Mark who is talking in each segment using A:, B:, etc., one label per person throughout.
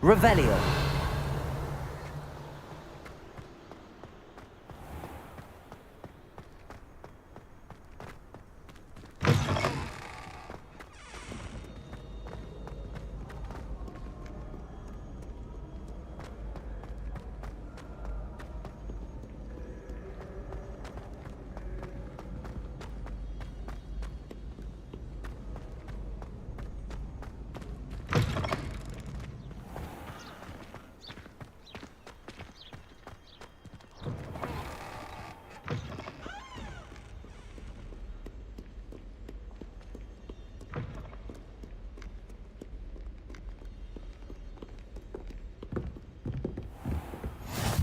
A: Revelio.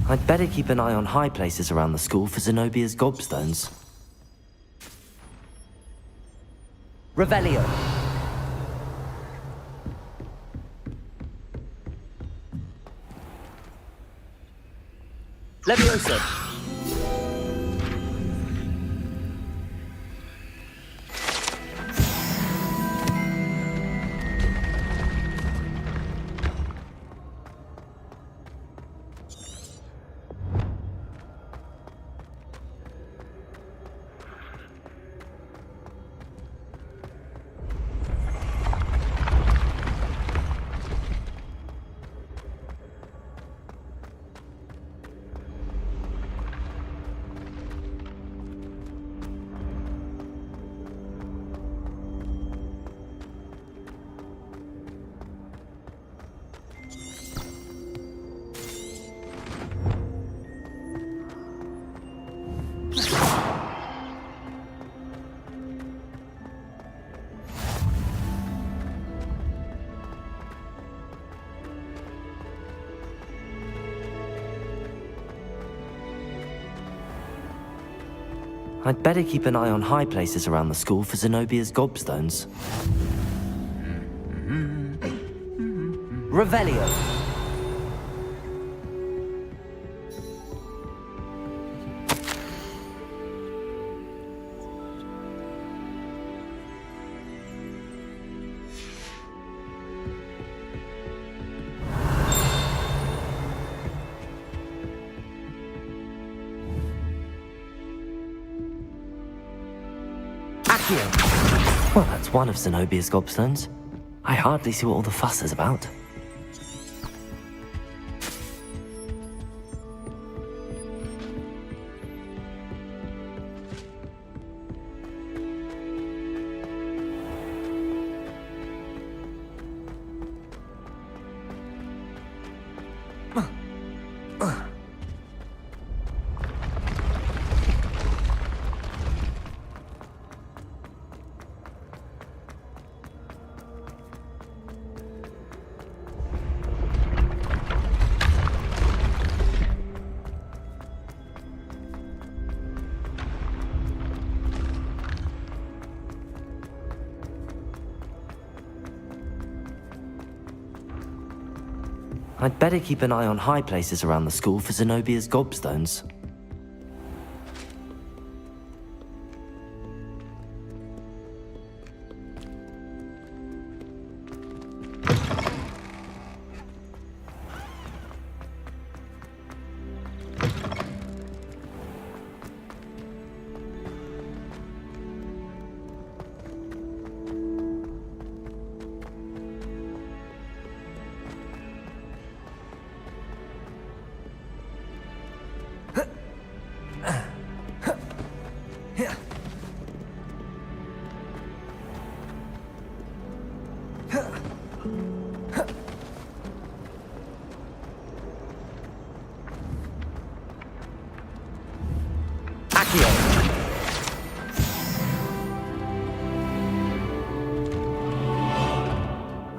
A: I'd better keep an eye on high places around the school for Zenobia's gobstones. Revelio. Leviosa. I'd better keep an eye on high places around the school for Zenobia's gobstones. Revelio. Well, that's one of Zenobia's gobstones. I hardly see what all the fuss is about. I'd better keep an eye on high places around the school for Zenobia's gobstones.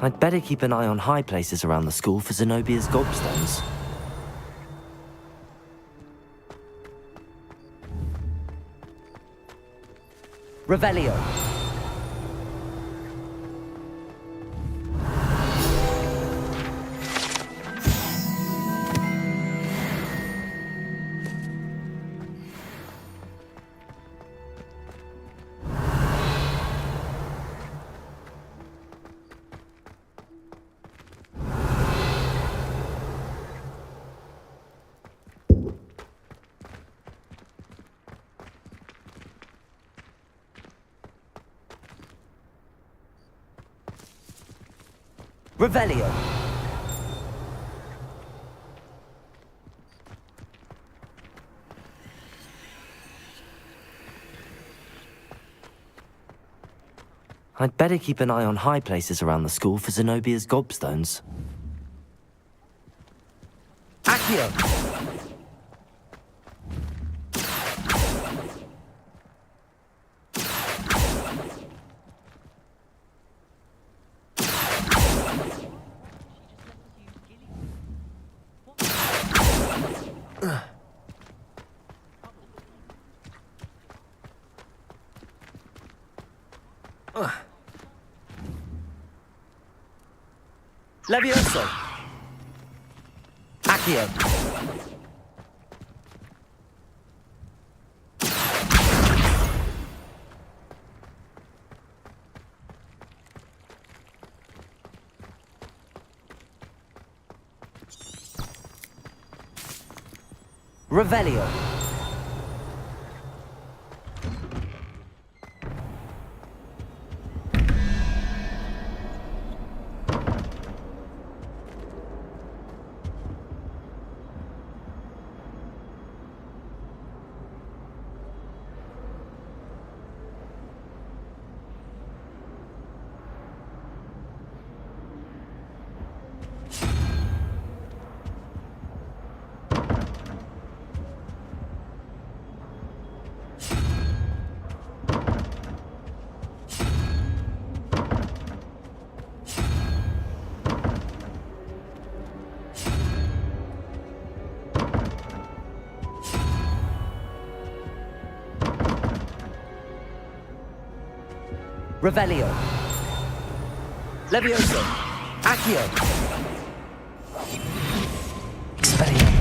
A: I'd better keep an eye on high places around the school for Zenobia's gobstones. Revelio. Revelio. I'd better keep an eye on high places around the school for Zenobia's gobstones. Accio! Levioso! Accio! Revelio. Revelio. Levioso. Accio. Expelliarmus.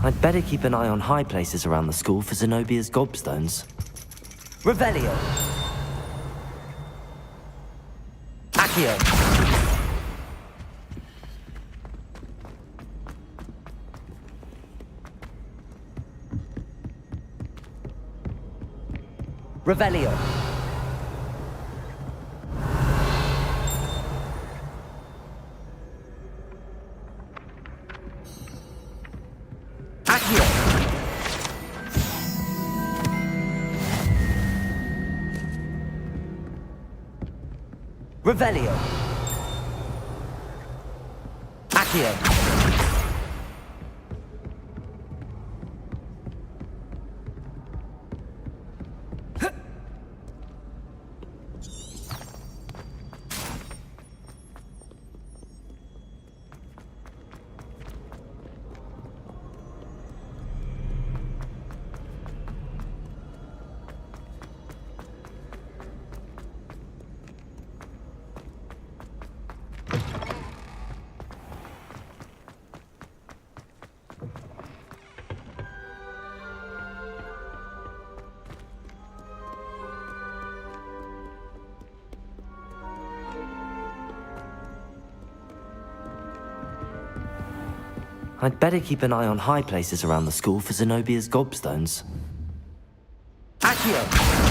A: I'd better keep an eye on high places around the school for Zenobia's gobstones. Revelio. Accio. Revelio. Accio. Revelio. Accio. I'd better keep an eye on high places around the school for Zenobia's gobstones. Accio!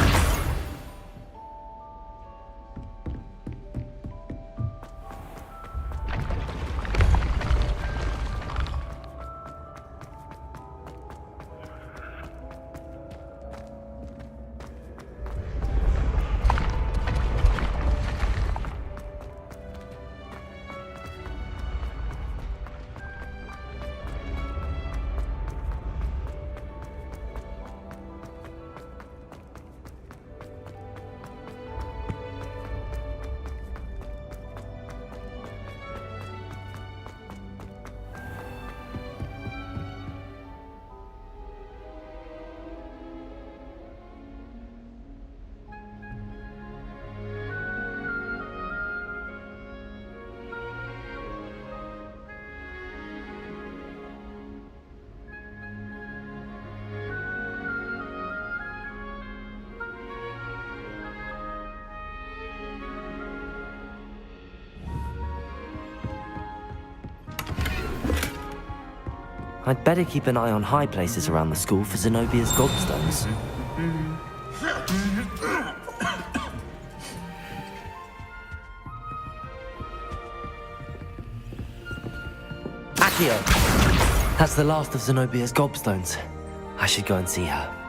A: I'd better keep an eye on high places around the school for Zenobia's gobstones. Accio! That's the last of Zenobia's gobstones. I should go and see her.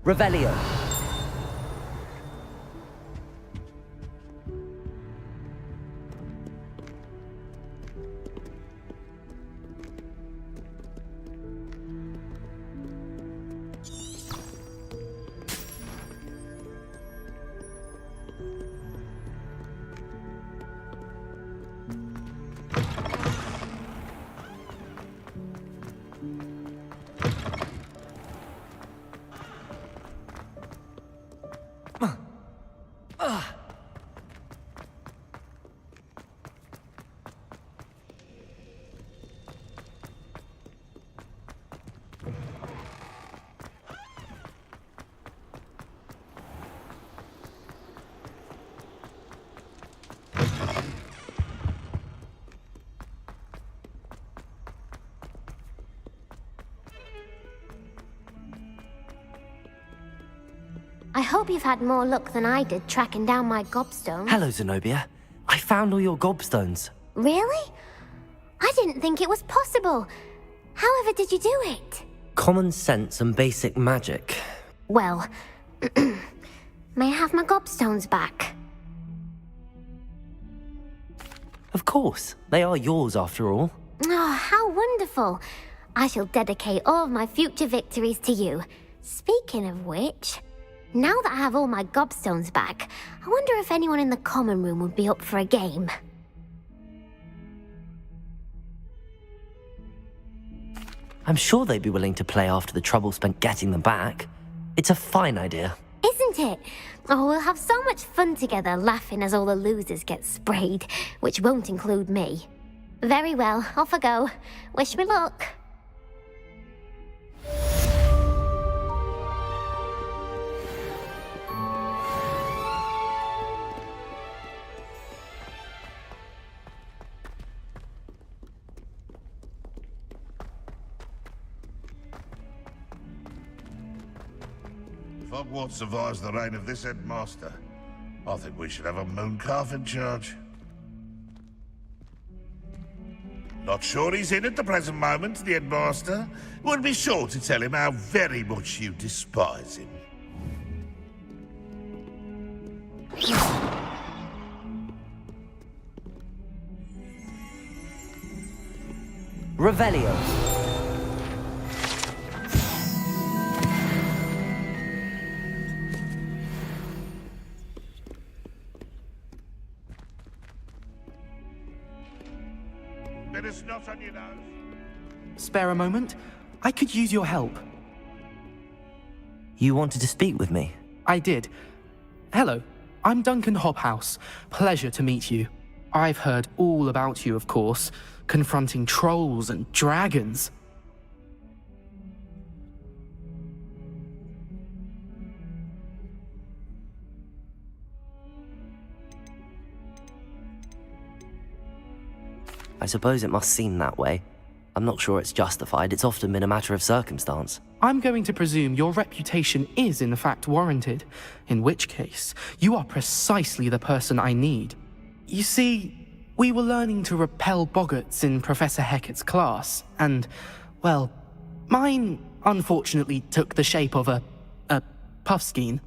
A: Revelio.
B: I hope you've had more luck than I did tracking down my gobstone.
A: Hello, Zenobia. I found all your gobstones.
B: Really? I didn't think it was possible. However did you do it?
A: Common sense and basic magic.
B: Well, may I have my gobstones back?
A: Of course. They are yours after all.
B: Oh, how wonderful. I shall dedicate all of my future victories to you. Speaking of which, now that I have all my gobstones back, I wonder if anyone in the common room would be up for a game.
A: I'm sure they'd be willing to play after the trouble spent getting them back. It's a fine idea.
B: Isn't it? Oh, we'll have so much fun together laughing as all the losers get sprayed, which won't include me. Very well, off I go. Wish me luck.
C: If Hogwarts survives the reign of this headmaster, I think we should have a mooncalf in charge. Not sure he's in at the present moment, the headmaster. Would be sure to tell him how very much you despise him.
A: Revelio.
C: Bit of snot on your nose.
D: Spare a moment? I could use your help.
A: You wanted to speak with me?
D: I did. Hello, I'm Duncan Hobhouse. Pleasure to meet you. I've heard all about you, of course, confronting trolls and dragons.
A: I suppose it must seem that way. I'm not sure it's justified. It's often been a matter of circumstance.
D: I'm going to presume your reputation is in fact warranted, in which case, you are precisely the person I need. You see, we were learning to repel boggarts in Professor Hecat's class, and, well, mine unfortunately took the shape of a puffskein.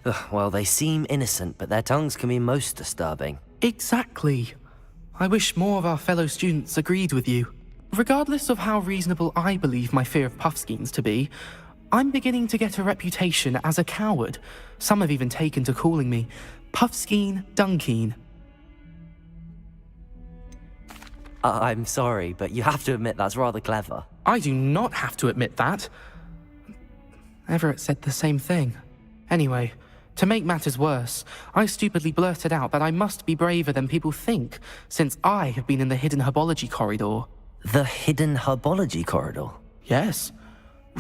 A: Ugh, well, they seem innocent, but their tongues can be most disturbing.
D: Exactly. I wish more of our fellow students agreed with you. Regardless of how reasonable I believe my fear of puffskeins to be, I'm beginning to get a reputation as a coward. Some have even taken to calling me Puffskeen Dunkeen.
A: I'm sorry, but you have to admit that's rather clever.
D: I do not have to admit that. Everett said the same thing. Anyway, to make matters worse, I stupidly blurted out that I must be braver than people think, since I have been in the hidden herbology corridor.
A: The hidden herbology corridor?
D: Yes.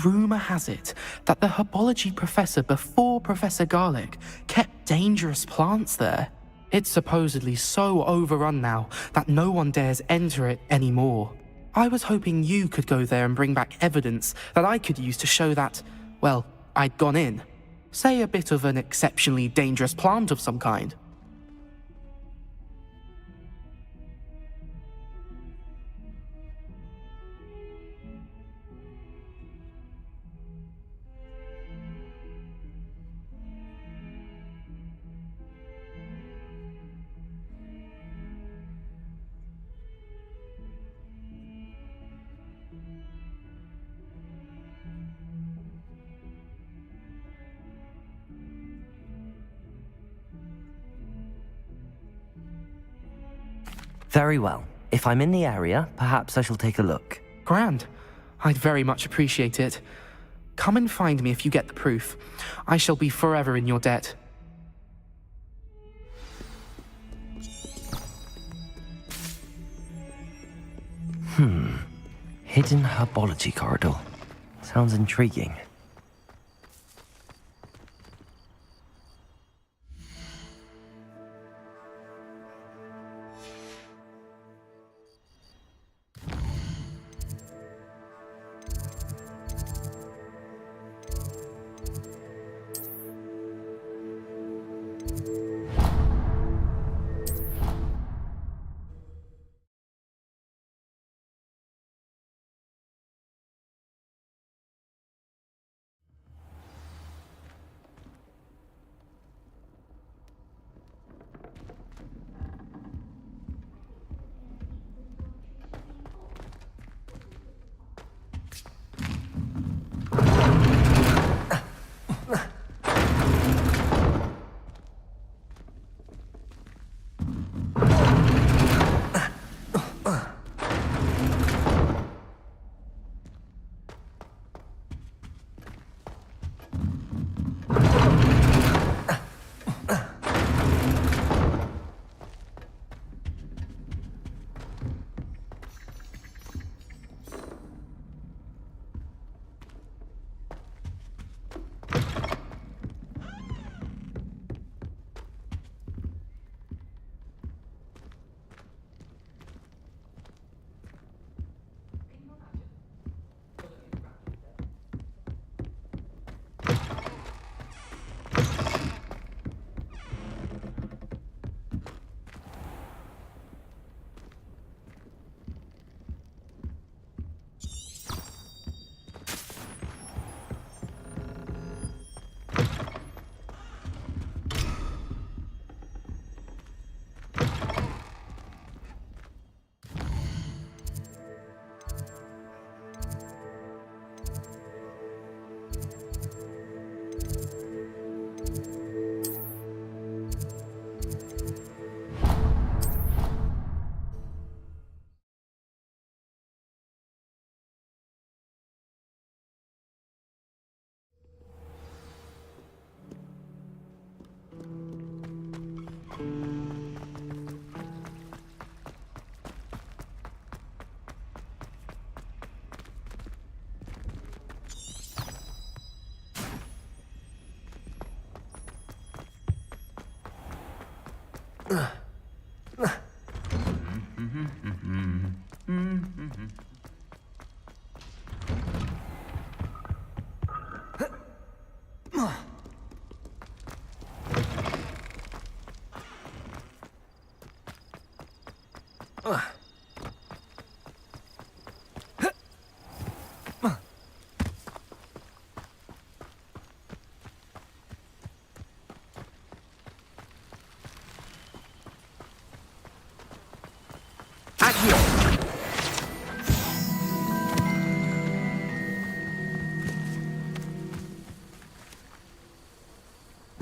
D: Rumour has it that the herbology professor before Professor Garlick kept dangerous plants there. It's supposedly so overrun now that no one dares enter it anymore. I was hoping you could go there and bring back evidence that I could use to show that, well, I'd gone in. Say a bit of an exceptionally dangerous plant of some kind.
A: Very well. If I'm in the area, perhaps I shall take a look.
D: Grand. I'd very much appreciate it. Come and find me if you get the proof. I shall be forever in your debt.
A: Hidden herbology corridor. Sounds intriguing.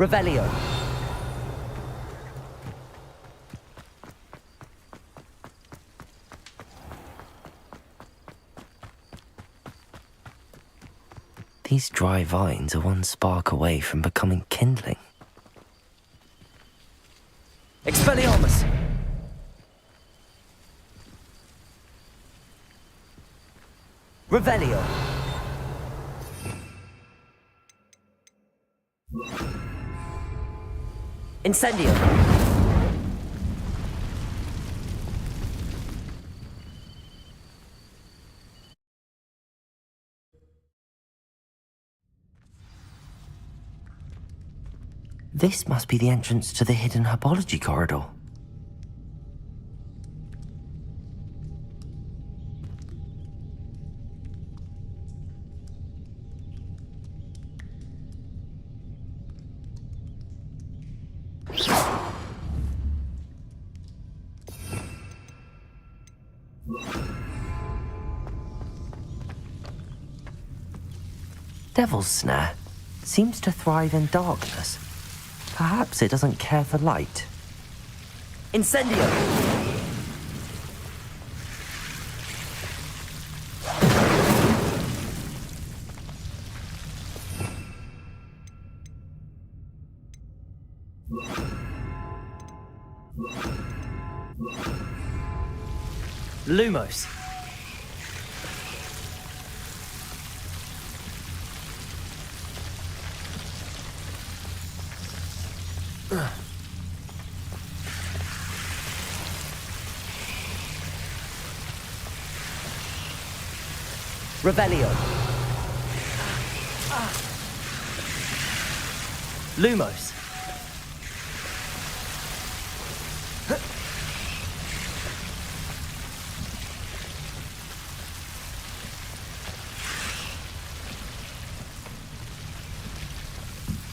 A: Revelio. These dry vines are one spark away from becoming kindling. Expelliarmus! Revelio. Incendio. This must be the entrance to the hidden herbology corridor. Devil's Snare seems to thrive in darkness. Perhaps it doesn't care for light. Incendio! Lumos. Revelio. Lumos.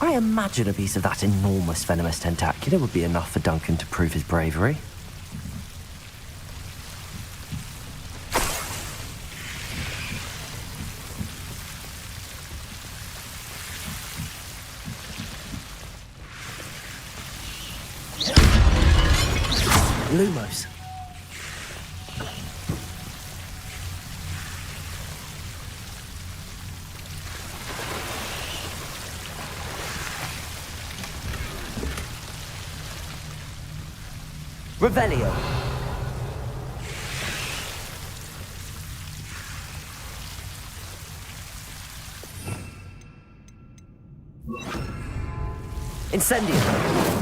A: I imagine a piece of that enormous venomous tentacular would be enough for Duncan to prove his bravery. Lumos. Revelio. Incendio.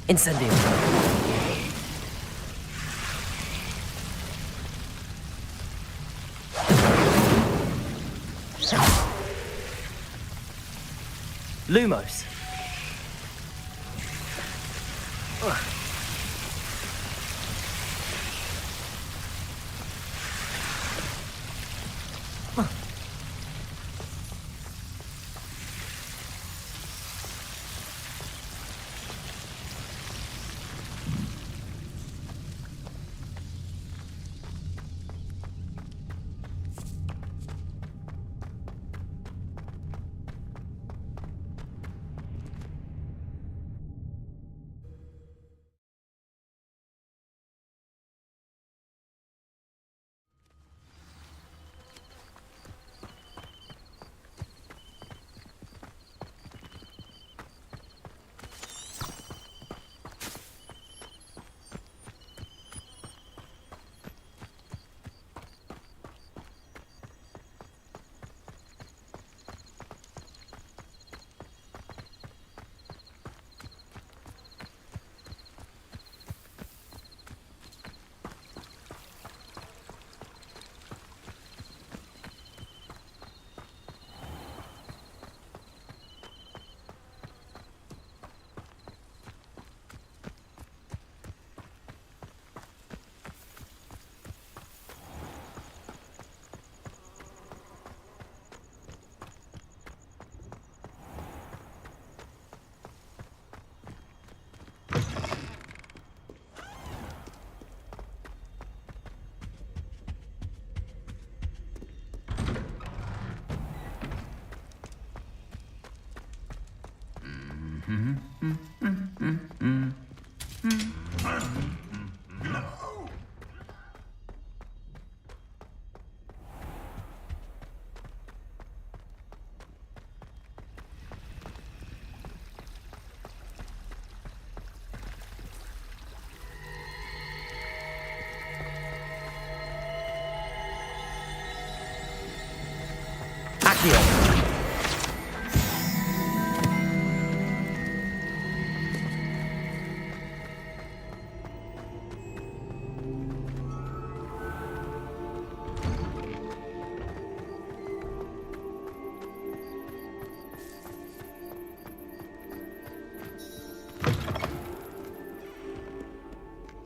A: Incendio. Lumos.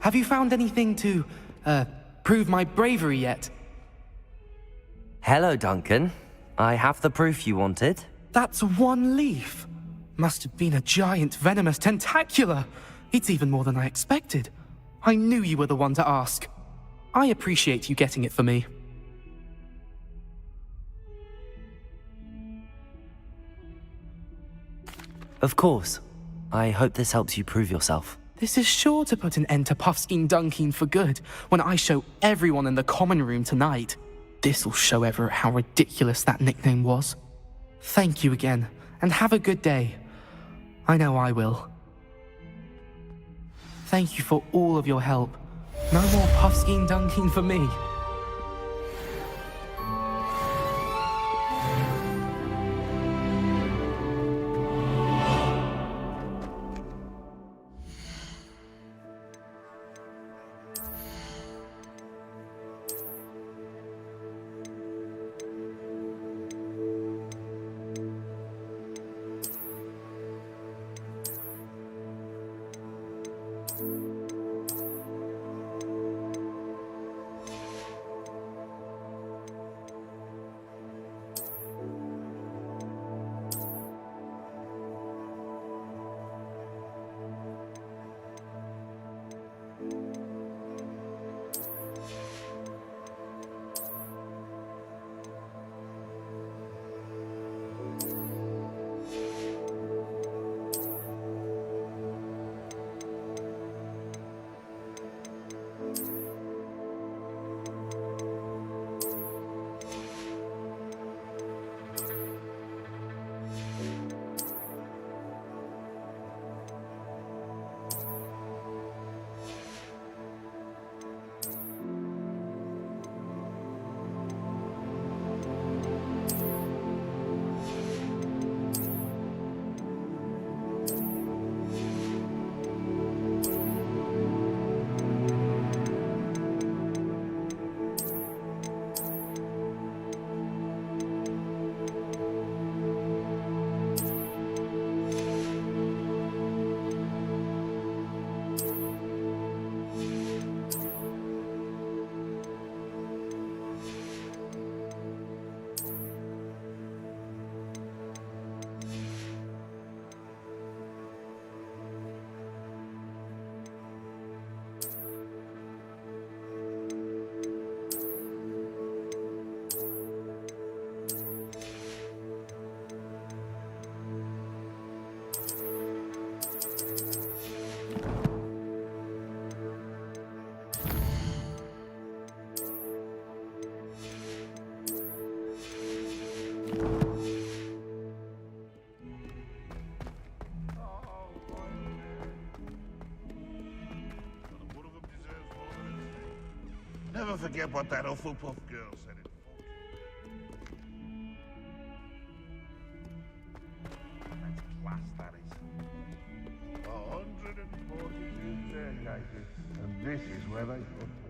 D: Have you found anything to, prove my bravery yet?
A: Hello, Duncan. I have the proof you wanted.
D: That's one leaf. Must have been a giant venomous tentacula. It's even more than I expected. I knew you were the one to ask. I appreciate you getting it for me.
A: Of course. I hope this helps you prove yourself.
D: This is sure to put an end to Puffskein Dunkeen for good when I show everyone in the common room tonight. This'll show Everett how ridiculous that nickname was. Thank you again, and have a good day. I know I will. Thank you for all of your help. No more Puffskein Dunkeen for me.
C: Never forget what that Hufflepuff girl said in That's class, that is. 142 staircases, and this is where they put them.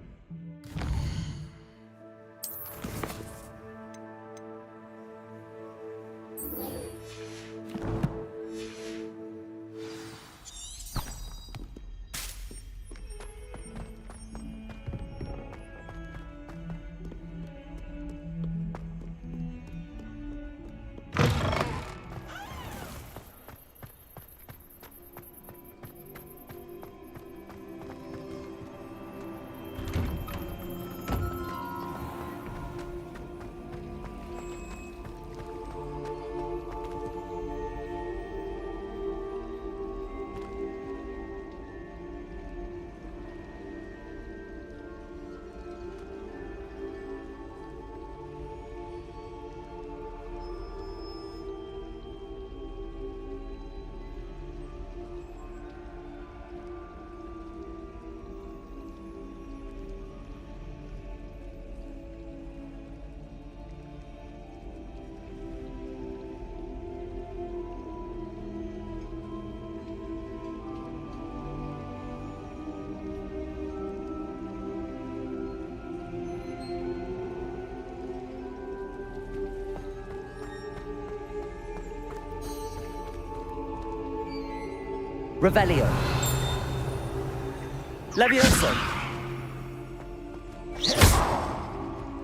A: Revelio. Levioso!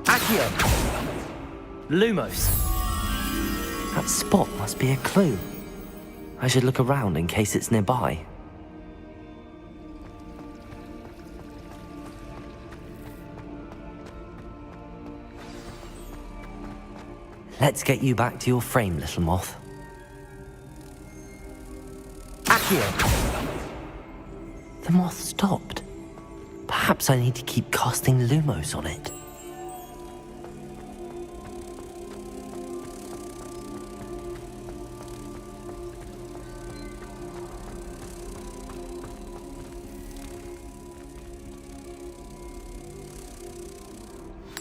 A: Accio! Lumos! That spot must be a clue. I should look around in case it's nearby. Let's get you back to your frame, little moth. Accio! The moth stopped. Perhaps I need to keep casting Lumos on it.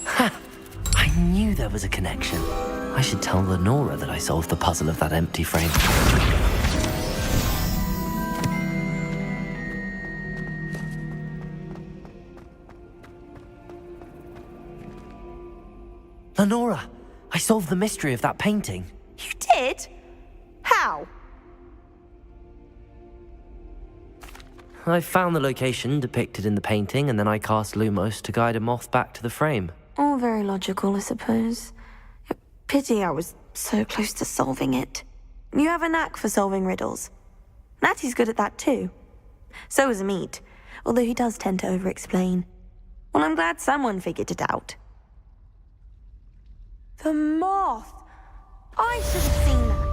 A: Ha! I knew there was a connection. I should tell Lenora that I solved the puzzle of that empty frame. Lenora, I solved the mystery of that painting.
E: You did? How?
A: I found the location depicted in the painting, and then I cast Lumos to guide a moth back to the frame.
E: All very logical, I suppose. Pity I was so close to solving it. You have a knack for solving riddles. Natty's good at that too. So is Meat, although he does tend to over-explain. Well, I'm glad someone figured it out. The moth! I should have seen that.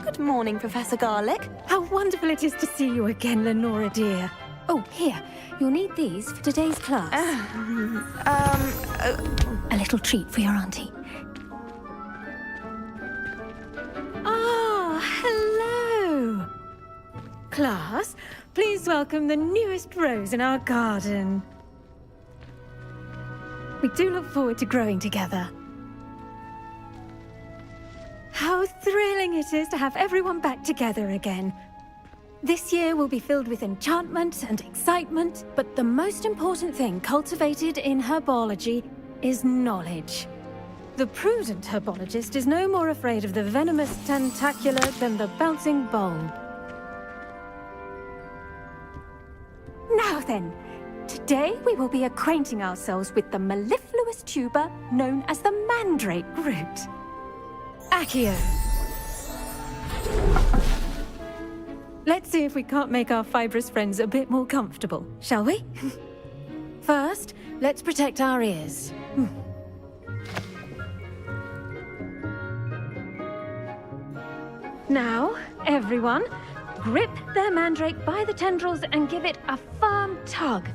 E: Good morning, Professor Garlic.
F: How wonderful it is to see you again, Lenora dear. Oh, here. You'll need these for today's class. A little treat for your auntie. Ah, hello. Class, please welcome the newest rose in our garden. We do look forward to growing together. How thrilling it is to have everyone back together again. This year will be filled with enchantment and excitement, but the most important thing cultivated in herbology is knowledge. The prudent herbologist is no more afraid of the venomous tentacular than the bouncing bulb. Now then, today we will be acquainting ourselves with the mellifluous tuber known as the mandrake root. Accio. Let's see if we can't make our fibrous friends a bit more comfortable, shall we? First, let's protect our ears. Now, everyone, grip their mandrake by the tendrils and give it a firm tug.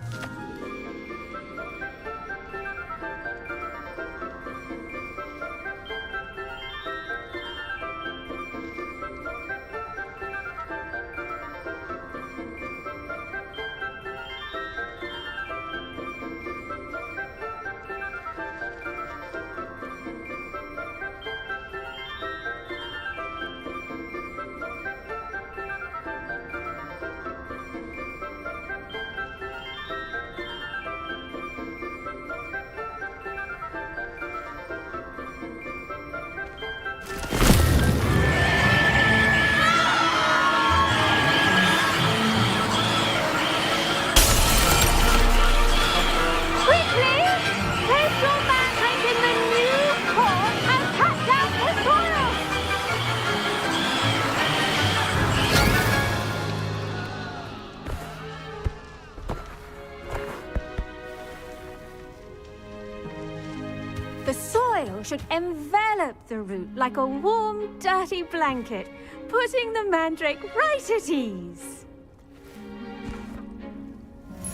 F: soil should envelop the root like a warm, dirty blanket, putting the mandrake right at ease.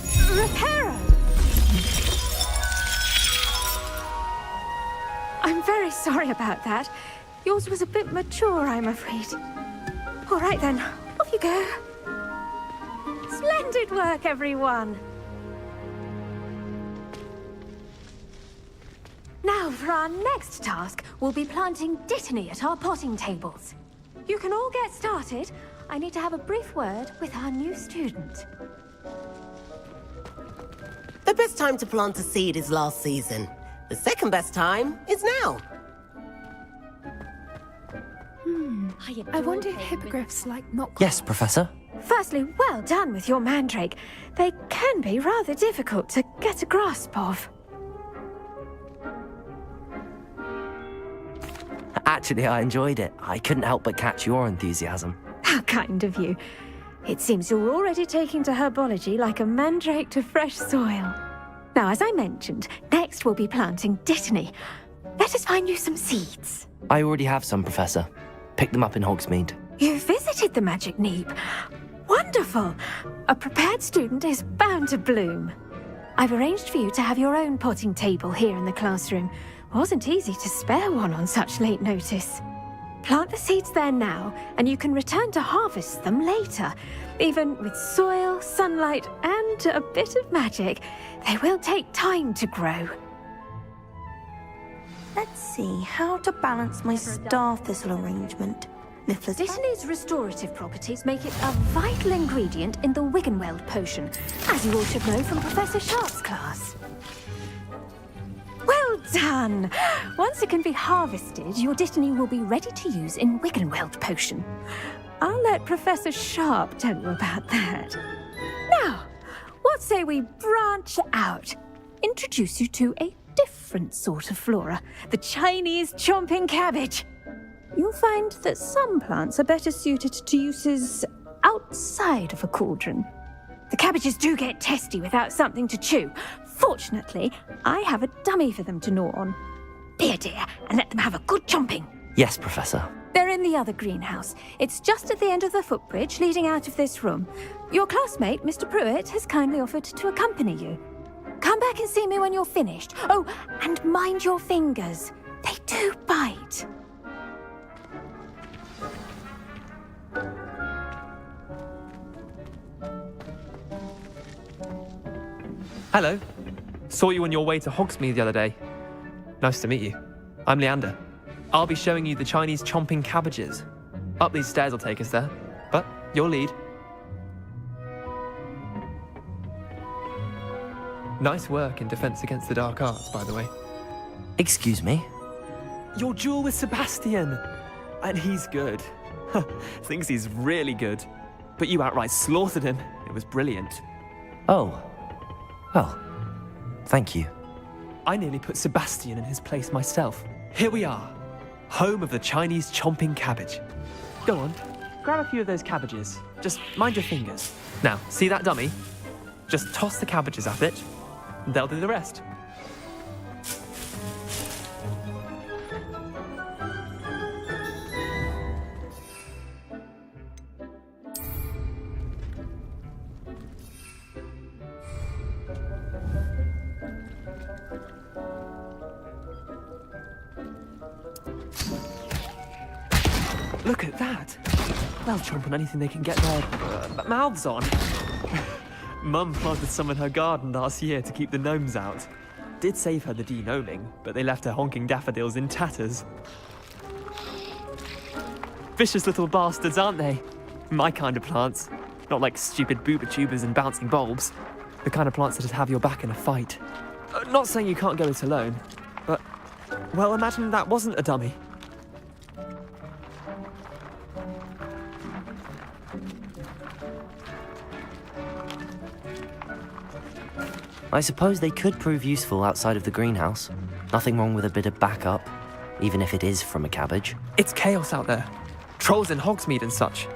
F: Reparo! I'm very sorry about that. Yours was a bit mature, I'm afraid. All right then, off you go. Splendid work, everyone! Now, for our next task, we'll be planting dittany at our potting tables. You can all get started. I need to have a brief word with our new student.
G: The best time to plant a seed is last season. The second best time is now.
F: I wonder if hippogriffs like not.
A: Yes, Professor.
F: Firstly, well done with your mandrake. They can be rather difficult to get a grasp of.
A: Actually, I enjoyed it. I couldn't help but catch your enthusiasm.
F: How kind of you. It seems you're already taking to herbology like a mandrake to fresh soil. Now, as I mentioned, next we'll be planting dittany. Let us find you some seeds.
A: I already have some, Professor. Picked them up in Hogsmeade.
F: You visited the Magic Neep. Wonderful! A prepared student is bound to bloom. I've arranged for you to have your own potting table here in the classroom. Wasn't easy to spare one on such late notice. Plant the seeds there now, and you can return to harvest them later. Even with soil, sunlight, and a bit of magic, they will take time to grow.
E: Let's see how to balance my star thistle arrangement. Niffler's
F: Dittany's restorative properties make it a vital ingredient in the Wiggenweld potion, as you all should know from Professor Sharp's class. Well done! Once it can be harvested, your dittany will be ready to use in Wiggenweld potion. I'll let Professor Sharp tell you about that. Now, what say we branch out? Introduce you to a different sort of flora, the Chinese chomping cabbage. You'll find that some plants are better suited to uses outside of a cauldron. The cabbages do get testy without something to chew. Fortunately, I have a dummy for them to gnaw on. Be a dear and let them have a good chomping.
A: Yes, Professor.
F: They're in the other greenhouse. It's just at the end of the footbridge leading out of this room. Your classmate, Mr. Pruitt, has kindly offered to accompany you. Come back and see me when you're finished. Oh, and mind your fingers. They do bite.
H: Hello. Saw you on your way to Hogsmeade the other day. Nice to meet you. I'm Leander. I'll be showing you the Chinese chomping cabbages. Up these stairs will take us there, but your lead. Nice work in Defense Against the Dark Arts, by the way.
A: Excuse me?
H: Your duel with Sebastian! And he's good. Thinks he's really good. But you outright slaughtered him. It was brilliant.
A: Oh. Well, thank you.
H: I nearly put Sebastian in his place myself. Here we are, home of the Chinese chomping cabbage. Go on, grab a few of those cabbages. Just mind your fingers. Now, see that dummy? Just toss the cabbages at it, and they'll do the rest. Look at that. They'll chomp on anything they can get their mouths on. Mum planted some in her garden last year to keep the gnomes out. Did save her the de-gnoming, but they left her honking daffodils in tatters. Vicious little bastards, aren't they? My kind of plants. Not like stupid booba tubers and bouncing bulbs. The kind of plants that'd have your back in a fight. Not saying you can't go it alone, but, well, imagine that wasn't a dummy.
A: I suppose they could prove useful outside of the greenhouse. Nothing wrong with a bit of backup, even if it is from a cabbage.
H: It's chaos out there. Trolls in Hogsmeade and such.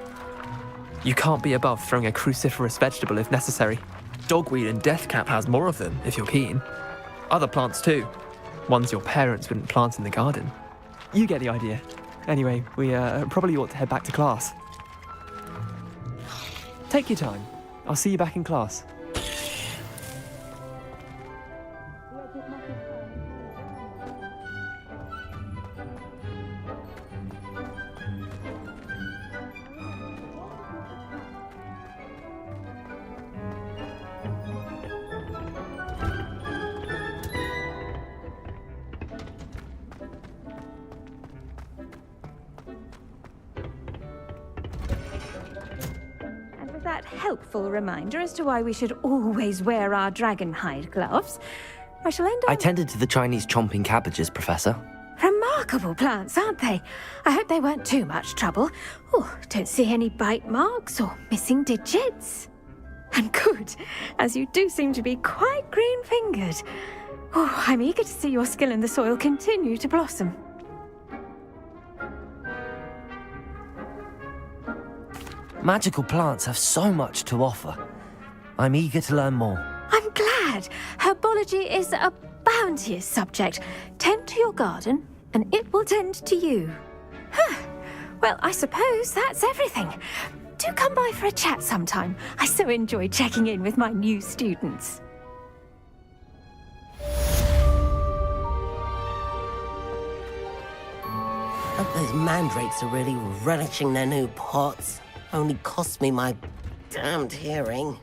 H: You can't be above throwing a cruciferous vegetable if necessary. Dogweed and deathcap has more of them, if you're keen. Other plants too. Ones your parents wouldn't plant in the garden. You get the idea. Anyway, we probably ought to head back to class. Take your time. I'll see you back in class.
F: That helpful reminder as to why we should always wear our dragon hide gloves, I shall end up...
A: I tended to the Chinese chomping cabbages, Professor.
F: Remarkable plants, aren't they? I hope they weren't too much trouble. Oh, don't see any bite marks or missing digits. And good, as you do seem to be quite green-fingered. Oh, I'm eager to see your skill in the soil continue to blossom.
A: Magical plants have so much to offer. I'm eager to learn more.
F: I'm glad. Herbology is a bounteous subject. Tend to your garden, and it will tend to you. Huh. Well, I suppose that's everything. Do come by for a chat sometime. I so enjoy checking in with my new students.
G: Hope those mandrakes are really relishing their new pots. Only cost me my damned hearing.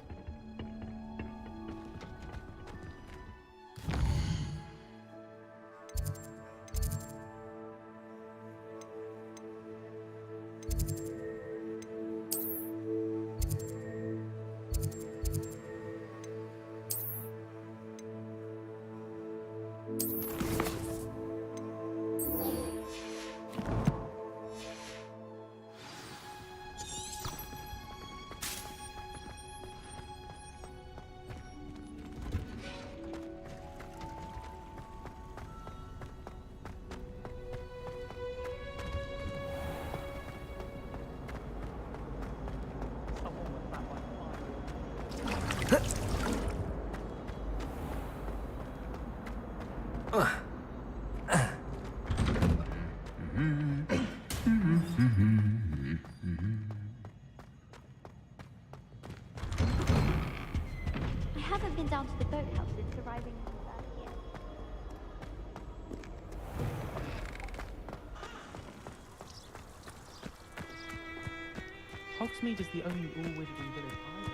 B: I haven't been down to the boathouse since arriving here.
D: Hogsmeade is the only all-withering village island.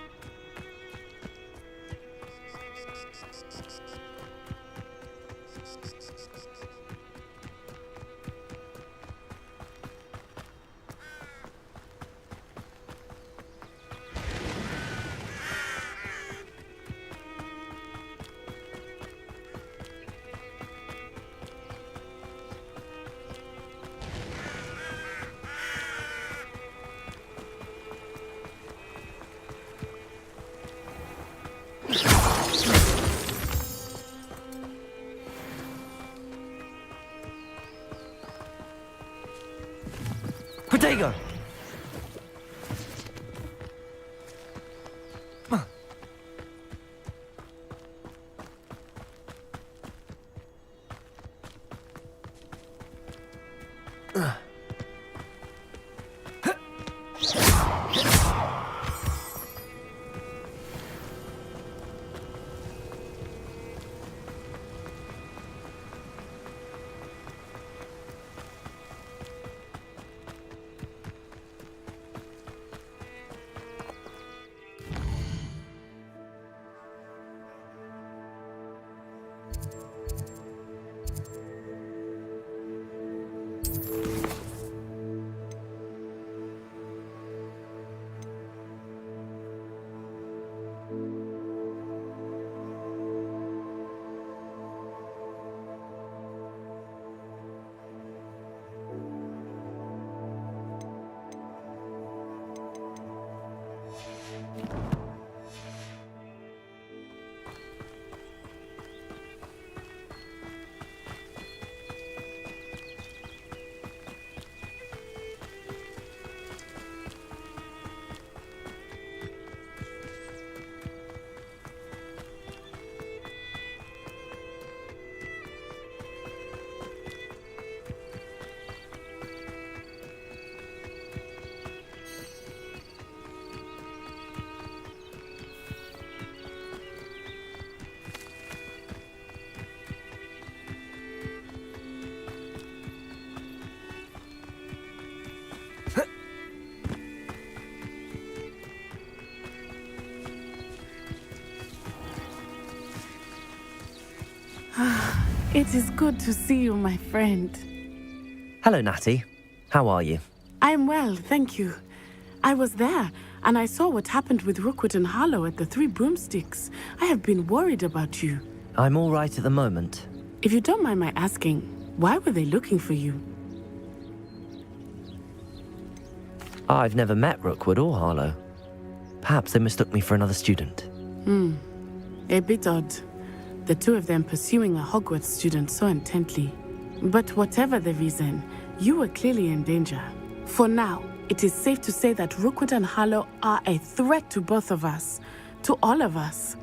A: Protego!
I: It is good to see you, my friend.
A: Hello, Natty. How are you?
I: I'm well, thank you. I was there, and I saw what happened with Rookwood and Harlow at the Three Broomsticks. I have been worried about you.
A: I'm all right at the moment.
I: If you don't mind my asking, why were they looking for you?
A: I've never met Rookwood or Harlow. Perhaps they mistook me for another student.
I: A bit odd. The two of them pursuing a Hogwarts student so intently. But whatever the reason, you were clearly in danger. For now, it is safe to say that Rookwood and Harlow are a threat to both of us, to all of us.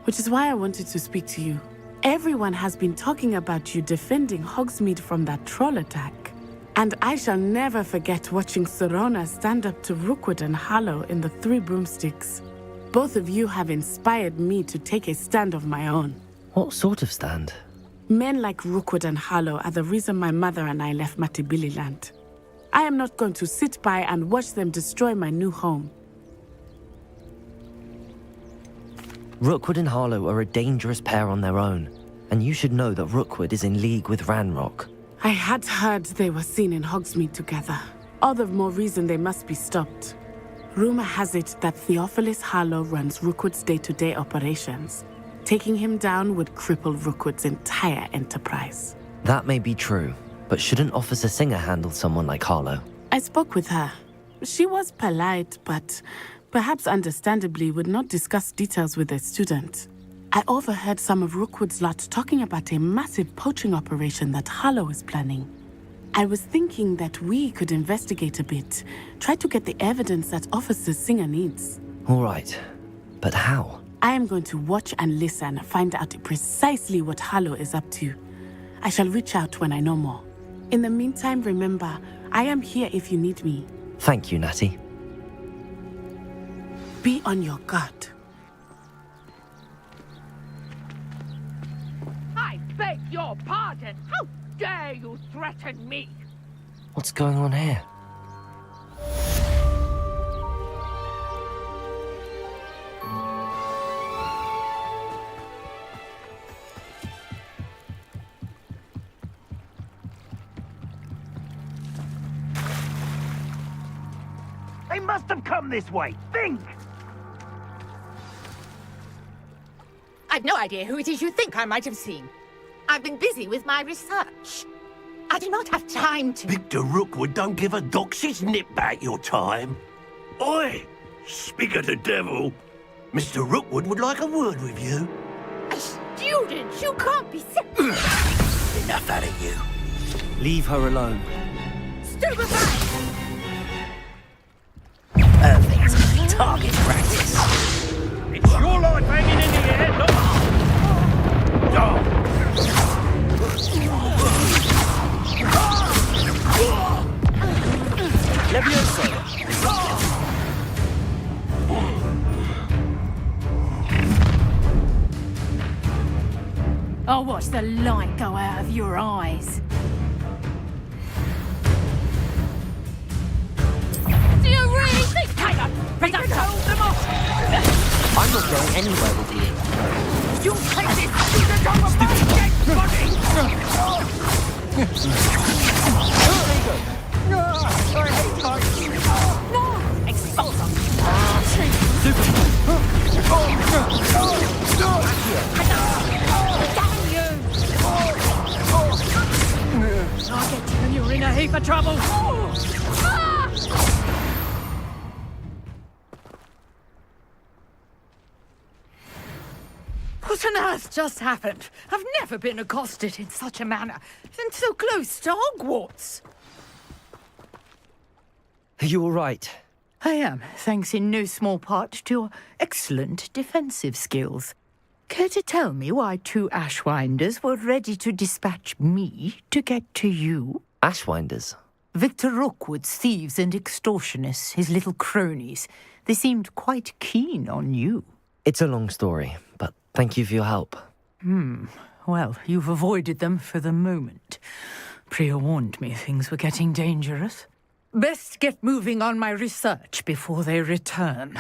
I: Which is why I wanted to speak to you. Everyone has been talking about you defending Hogsmeade from that troll attack. And I shall never forget watching Sorona stand up to Rookwood and Harlow in the Three Broomsticks. Both of you have inspired me to take a stand of my own.
A: What sort of stand?
I: Men like Rookwood and Harlow are the reason my mother and I left Mattibililand. I am not going to sit by and watch them destroy my new home.
A: Rookwood and Harlow are a dangerous pair on their own, and you should know that Rookwood is in league with Ranrock.
I: I had heard they were seen in Hogsmeade together. All the more reason they must be stopped. Rumor has it that Theophilus Harlow runs Rookwood's day-to-day operations. Taking him down would cripple Rookwood's entire enterprise.
A: That may be true, but shouldn't Officer Singer handle someone like Harlow?
I: I spoke with her. She was polite, but perhaps understandably would not discuss details with a student. I overheard some of Rookwood's lot talking about a massive poaching operation that Harlow is planning. I was thinking that we could investigate a bit, try to get the evidence that Officer Singer needs.
A: All right, but how?
I: I am going to watch and listen, find out precisely what Harlow is up to. I shall reach out when I know more. In the meantime, remember, I am here if you need me.
A: Thank you, Natty.
I: Be on your guard.
J: I beg your pardon. How dare you threaten me?
A: What's going on here?
K: They must have come this way. Think!
J: I've no idea who it is you think I might have seen. I've been busy with my research. I do not have time to...
K: Victor Rookwood don't give a doxy's nip back your time. Oi! Speak of the devil. Mr. Rookwood would like a word with you.
J: A student? You can't be...
K: Enough out of you.
A: Leave her alone.
J: Stupefy!
K: Perfect. Target practice.
L: It's your life hanging in the air, not...
F: I'll watch the light go out of your eyes.
J: Do you really think I better hold them off?
A: I'm not going anywhere with you.
J: You take this student over my dead body!
L: I hate life.
J: No! Expulse them! Damn you!
F: I'll get you when you're in a heap of trouble.
J: What on earth just happened? I've never been accosted in such a manner, and so close to Hogwarts.
A: Are you all right?
J: I am, thanks in no small part to your excellent defensive skills. Care to tell me why two Ashwinders were ready to dispatch me to get to you?
A: Ashwinders?
J: Victor Rookwood's thieves and extortionists, his little cronies. They seemed quite keen on you.
A: It's a long story, but thank you for your help.
J: Well, you've avoided them for the moment. Priya warned me things were getting dangerous. Best get moving on my research before they return.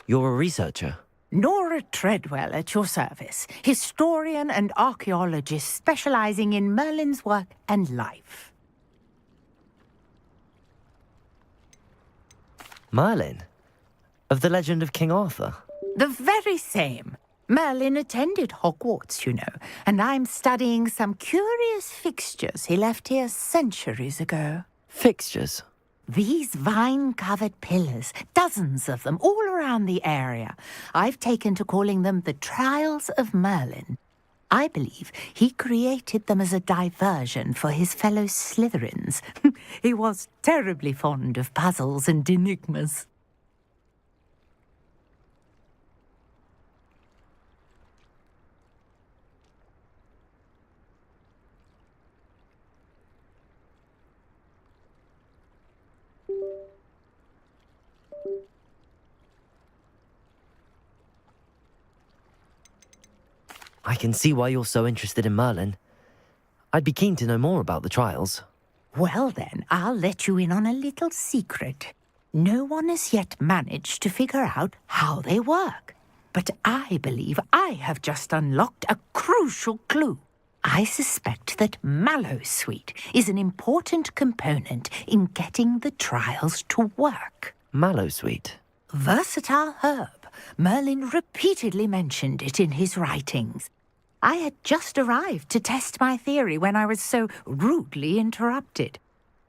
A: You're a researcher?
J: Nora Treadwell at your service, historian and archaeologist specializing in Merlin's work and life.
A: Merlin? Of the legend of King Arthur?
J: The very same. Merlin attended Hogwarts, you know, and I'm studying some curious fixtures he left here centuries ago.
A: Fixtures?
J: These vine-covered pillars, dozens of them, all around the area. I've taken to calling them the Trials of Merlin. I believe he created them as a diversion for his fellow Slytherins. He was terribly fond of puzzles and enigmas.
A: I can see why you're so interested in Merlin. I'd be keen to know more about the trials.
J: Well then, I'll let you in on a little secret. No one has yet managed to figure out how they work. But I believe I have just unlocked a crucial clue. I suspect that mallowsweet is an important component in getting the trials to work.
A: Mallowsweet?
J: Versatile herb. Merlin repeatedly mentioned it in his writings. I had just arrived to test my theory when I was so rudely interrupted.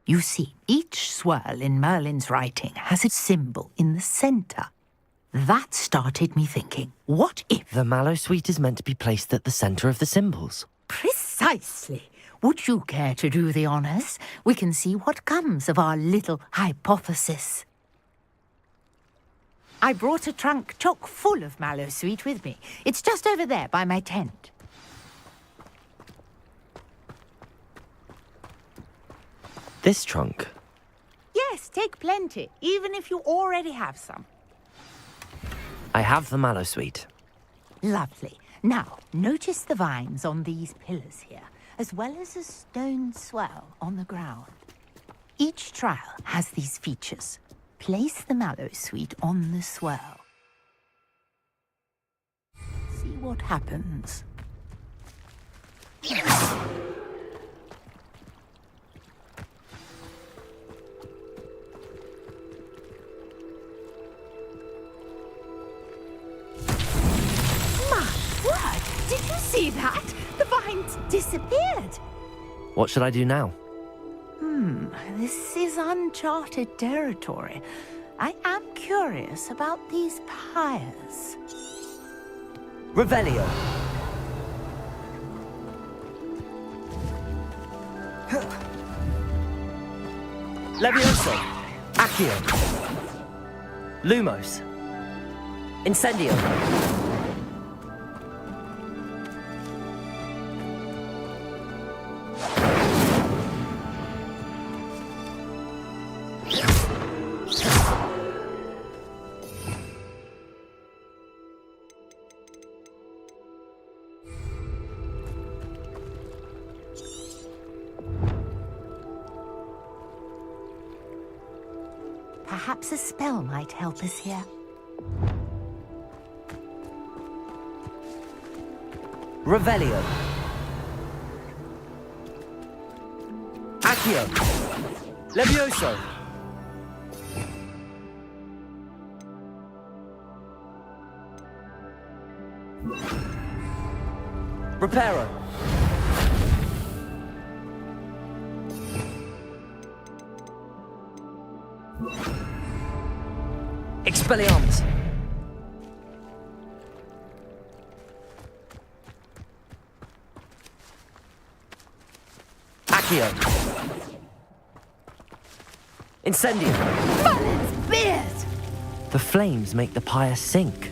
J: You see, each swirl in Merlin's writing has a symbol in the center. That started me thinking, what if...
A: The mallowsweet is meant to be placed at the center of the symbols.
J: Precisely. Would you care to do the honors? We can see what comes of our little hypothesis. I brought a trunk chock full of mallowsweet with me. It's just over there by my tent.
A: This trunk?
J: Yes, take plenty, even if you already have some.
A: I have the mallowsweet.
J: Lovely. Now, notice the vines on these pillars here, as well as a stone swell on the ground. Each trial has these features. Place the mallowsweet on the swell. See what happens. Did you see that? The vines disappeared.
A: What should I do now?
J: This is uncharted territory. I am curious about these pyres.
A: Revelio. Levioso. Accio. Lumos. Incendio.
J: Perhaps a spell might help us here.
A: Revelio. Accio. Levioso. Reparo. Expelliarmus. Accio. Incendio.
J: Merlin's beard!
A: The flames make the pyre sink.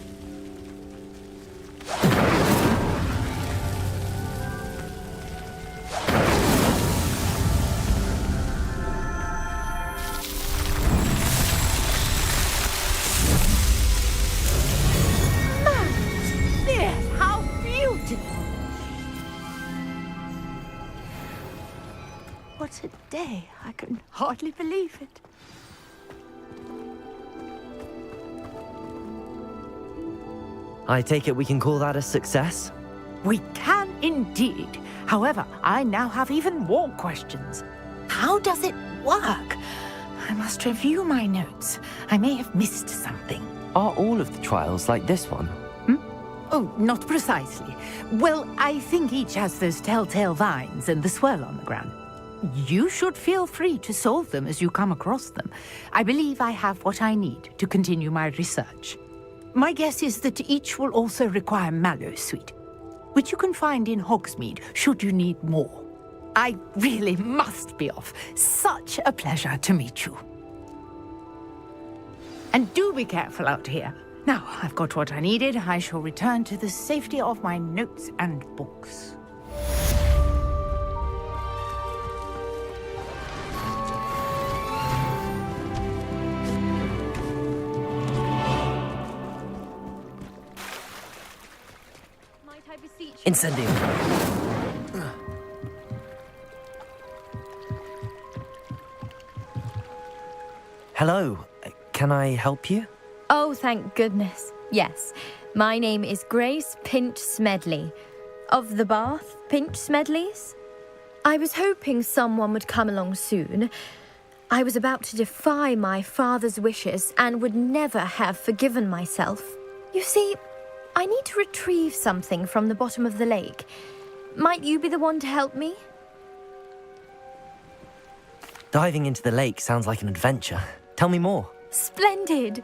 J: What a day. I can hardly believe it.
A: I take it we can call that a success?
J: We can indeed. However, I now have even more questions. How does it work? I must review my notes. I may have missed something.
A: Are all of the trials like this one?
J: Oh, not precisely. Well, I think each has those telltale vines and the swirl on the ground. You should feel free to solve them as you come across them. I believe I have what I need to continue my research. My guess is that each will also require mallow sweet, which you can find in Hogsmeade should you need more. I really must be off. Such a pleasure to meet you. And do be careful out here. Now, I've got what I needed. I shall return to the safety of my notes and books.
A: Incendio. Hello. Can I help you?
M: Oh, thank goodness. Yes. My name is Grace Pinch Smedley. Of the Bath Pinch Smedleys? I was hoping someone would come along soon. I was about to defy my father's wishes and would never have forgiven myself. You see, I need to retrieve something from the bottom of the lake. Might you be the one to help me?
A: Diving into the lake sounds like an adventure. Tell me more.
M: Splendid!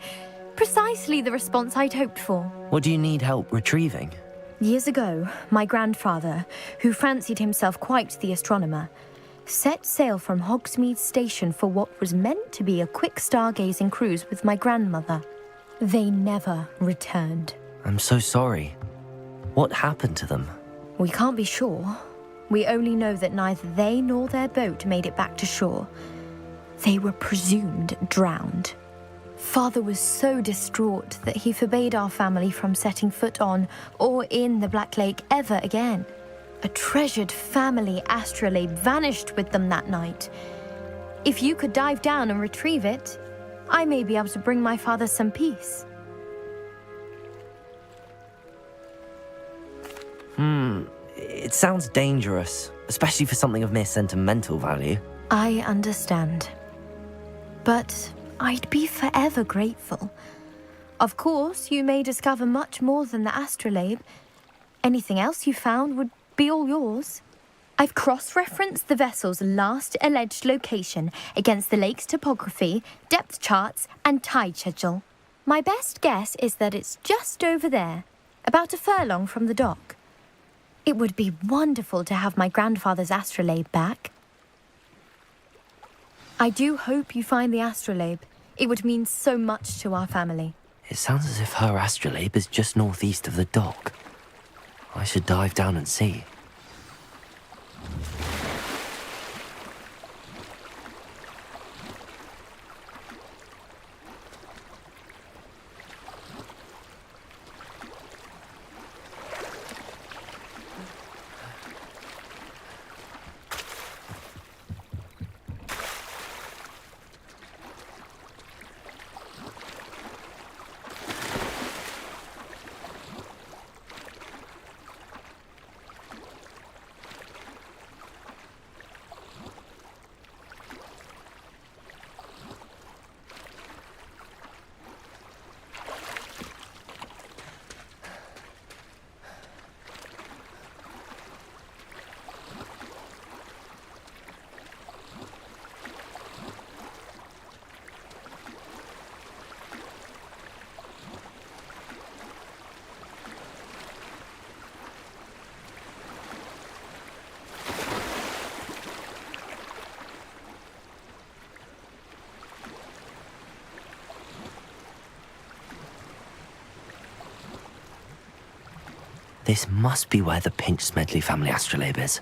M: Precisely the response I'd hoped for.
A: What do you need help retrieving?
M: Years ago, my grandfather, who fancied himself quite the astronomer, set sail from Hogsmeade Station for what was meant to be a quick stargazing cruise with my grandmother. They never returned.
A: I'm so sorry. What happened to them?
M: We can't be sure. We only know that neither they nor their boat made it back to shore. They were presumed drowned. Father was so distraught that he forbade our family from setting foot on or in the Black Lake ever again. A treasured family astrolabe vanished with them that night. If you could dive down and retrieve it, I may be able to bring my father some peace.
A: It sounds dangerous, especially for something of mere sentimental value.
M: I understand. But I'd be forever grateful. Of course, you may discover much more than the astrolabe. Anything else you found would be all yours. I've cross-referenced the vessel's last alleged location against the lake's topography, depth charts, and tide schedule. My best guess is that it's just over there, about a furlong from the dock. It would be wonderful to have my grandfather's astrolabe back. I do hope you find the astrolabe. It would mean so much to our family.
A: It sounds as if her astrolabe is just northeast of the dock. I should dive down and see. This must be where the Pinch Smedley family astrolabe is.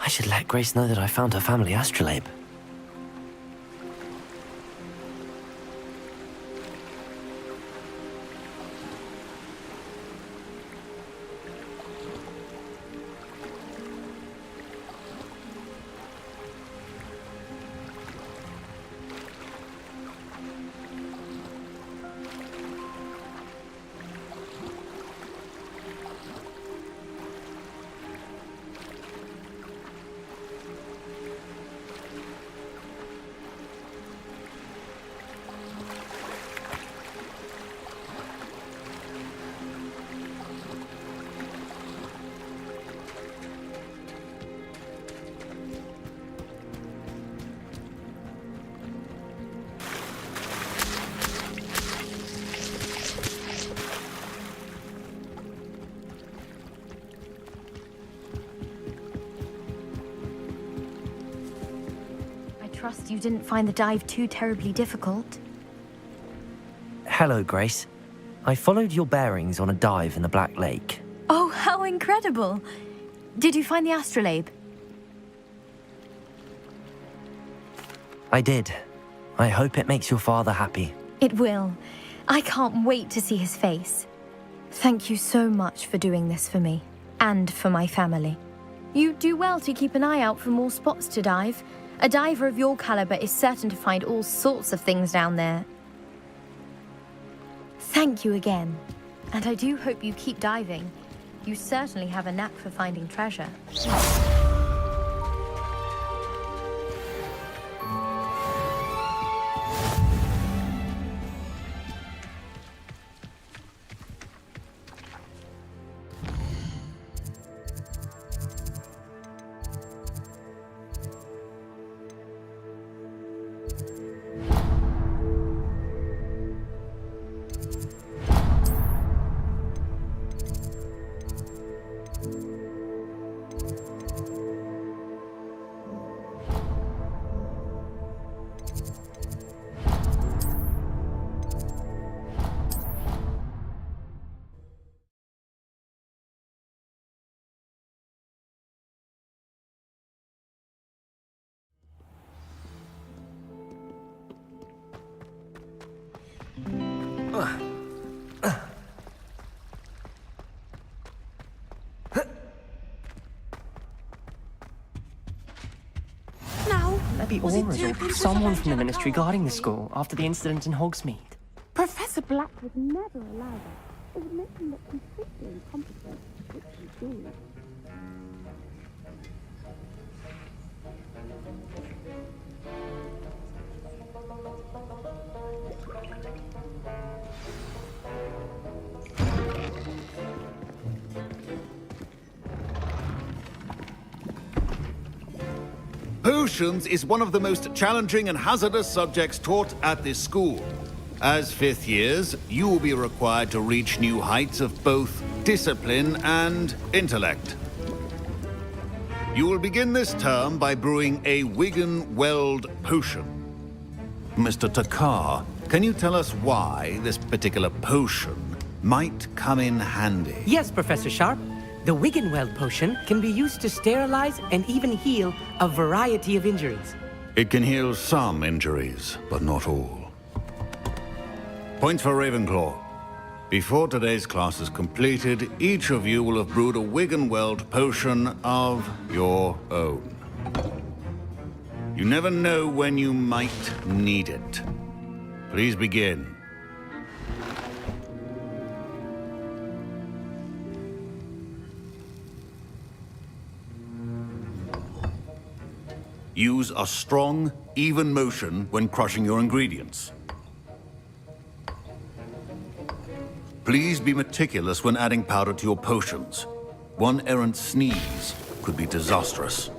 A: I should let Grace know that I found her family astrolabe.
M: Trust you didn't find the dive too terribly difficult.
A: Hello, Grace. I followed your bearings on a dive in the Black Lake.
M: Oh, how incredible! Did you find the astrolabe?
A: I did. I hope it makes your father happy.
M: It will. I can't wait to see his face. Thank you so much for doing this for me, and for my family. You do well to keep an eye out for more spots to dive. A diver of your caliber is certain to find all sorts of things down there. Thank you again. And I do hope you keep diving. You certainly have a knack for finding treasure.
H: Maybe Aura or someone from the Ministry guarding the school after the incident in Hogsmeade.
I: Professor Black would never allow that. It would make him look completely incompetent, which he did.
N: Potions is one of the most challenging and hazardous subjects taught at this school. As fifth years, you will be required to reach new heights of both discipline and intellect. You will begin this term by brewing a Wigan-Weld potion. Mr. Takar, can you tell us why this particular potion might come in handy?
O: Yes, Professor Sharp. The Wigan-Weld potion can be used to sterilize and even heal a variety of injuries.
N: It can heal some injuries, but not all. Points for Ravenclaw. Before today's class is completed, each of you will have brewed a Wigan-Weld potion of your own. You never know when you might need it. Please begin. Use a strong, even motion when crushing your ingredients. Please be meticulous when adding powder to your potions. One errant sneeze could be disastrous.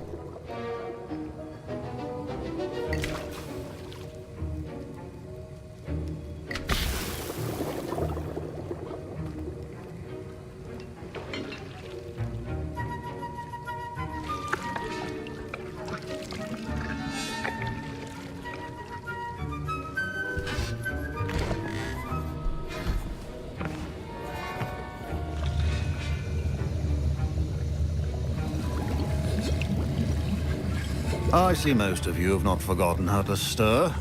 N: I see most of you have not forgotten how to stir.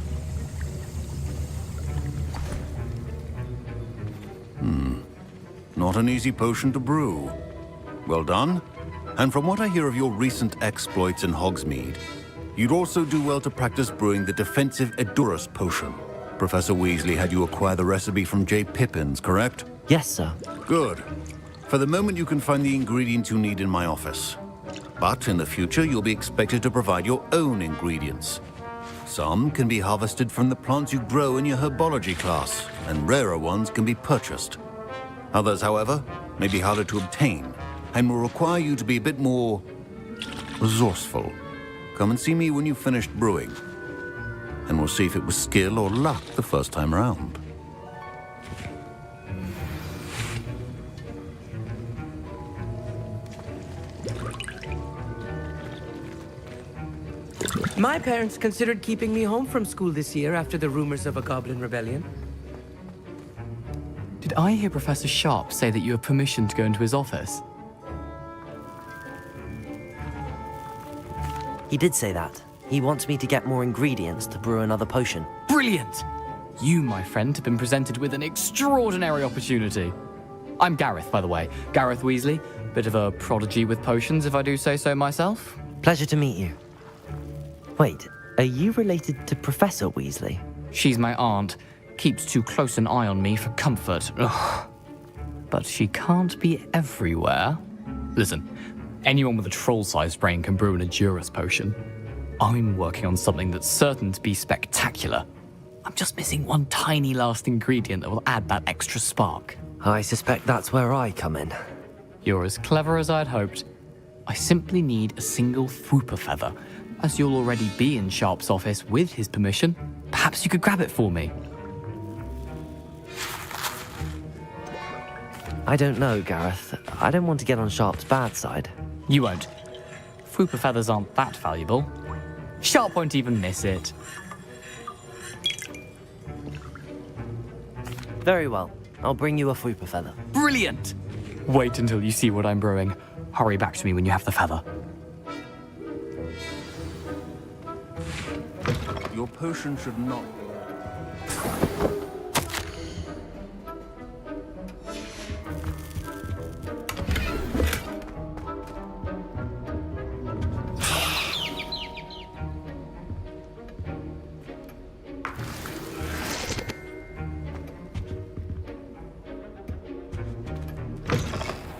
N: Not an easy potion to brew. Well done. And from what I hear of your recent exploits in Hogsmeade, you'd also do well to practice brewing the defensive Edurus potion. Professor Weasley had you acquire the recipe from J. Pippins, correct?
A: Yes, sir.
N: Good. For the moment, you can find the ingredients you need in my office. But in the future, you'll be expected to provide your own ingredients. Some can be harvested from the plants you grow in your herbology class, and rarer ones can be purchased. Others, however, may be harder to obtain, and will require you to be a bit more resourceful. Come and see me when you've finished brewing, and we'll see if it was skill or luck the first time around.
O: My parents considered keeping me home from school this year after the rumors of a goblin rebellion.
P: Did I hear Professor Sharp say that you have permission to go into his office?
A: He did say that. He wants me to get more ingredients to brew another potion.
P: Brilliant! You, my friend, have been presented with an extraordinary opportunity. I'm Gareth, by the way. Gareth Weasley. Bit of a prodigy with potions, if I do say so myself.
A: Pleasure to meet you. Wait, are you related to Professor Weasley?
P: She's my aunt. Keeps too close an eye on me for comfort. Ugh. But she can't be everywhere. Listen, anyone with a troll-sized brain can brew an Edurus potion. I'm working on something that's certain to be spectacular. I'm just missing one tiny last ingredient that will add that extra spark.
A: I suspect that's where I come in.
P: You're as clever as I'd hoped. I simply need a single Fwooper feather. As you'll already be in Sharp's office with his permission, perhaps you could grab it for me.
A: I don't know, Gareth. I don't want to get on Sharp's bad side.
P: You won't. Fwooper feathers aren't that valuable. Sharp won't even miss it.
A: Very well. I'll bring you a Fwooper feather.
P: Brilliant! Wait until you see what I'm brewing. Hurry back to me when you have the feather.
N: Your potion should not...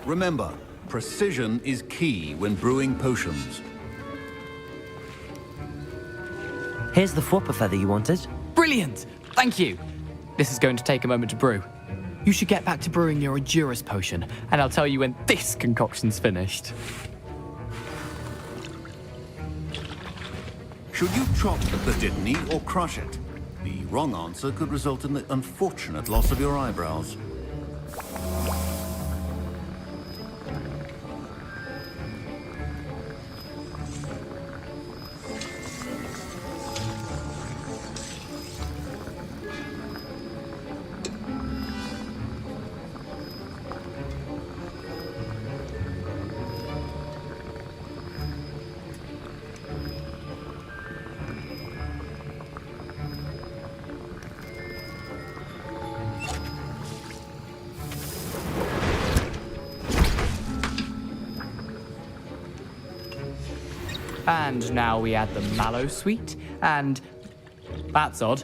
N: Remember, precision is key when brewing potions.
A: Here's the Fwooper feather you wanted.
P: Brilliant! Thank you! This is going to take a moment to brew. You should get back to brewing your Edurus potion, and I'll tell you when this concoction's finished.
N: Should you chop the Dittany or crush it? The wrong answer could result in the unfortunate loss of your eyebrows.
P: And now we add the mallow sweet, and... That's odd.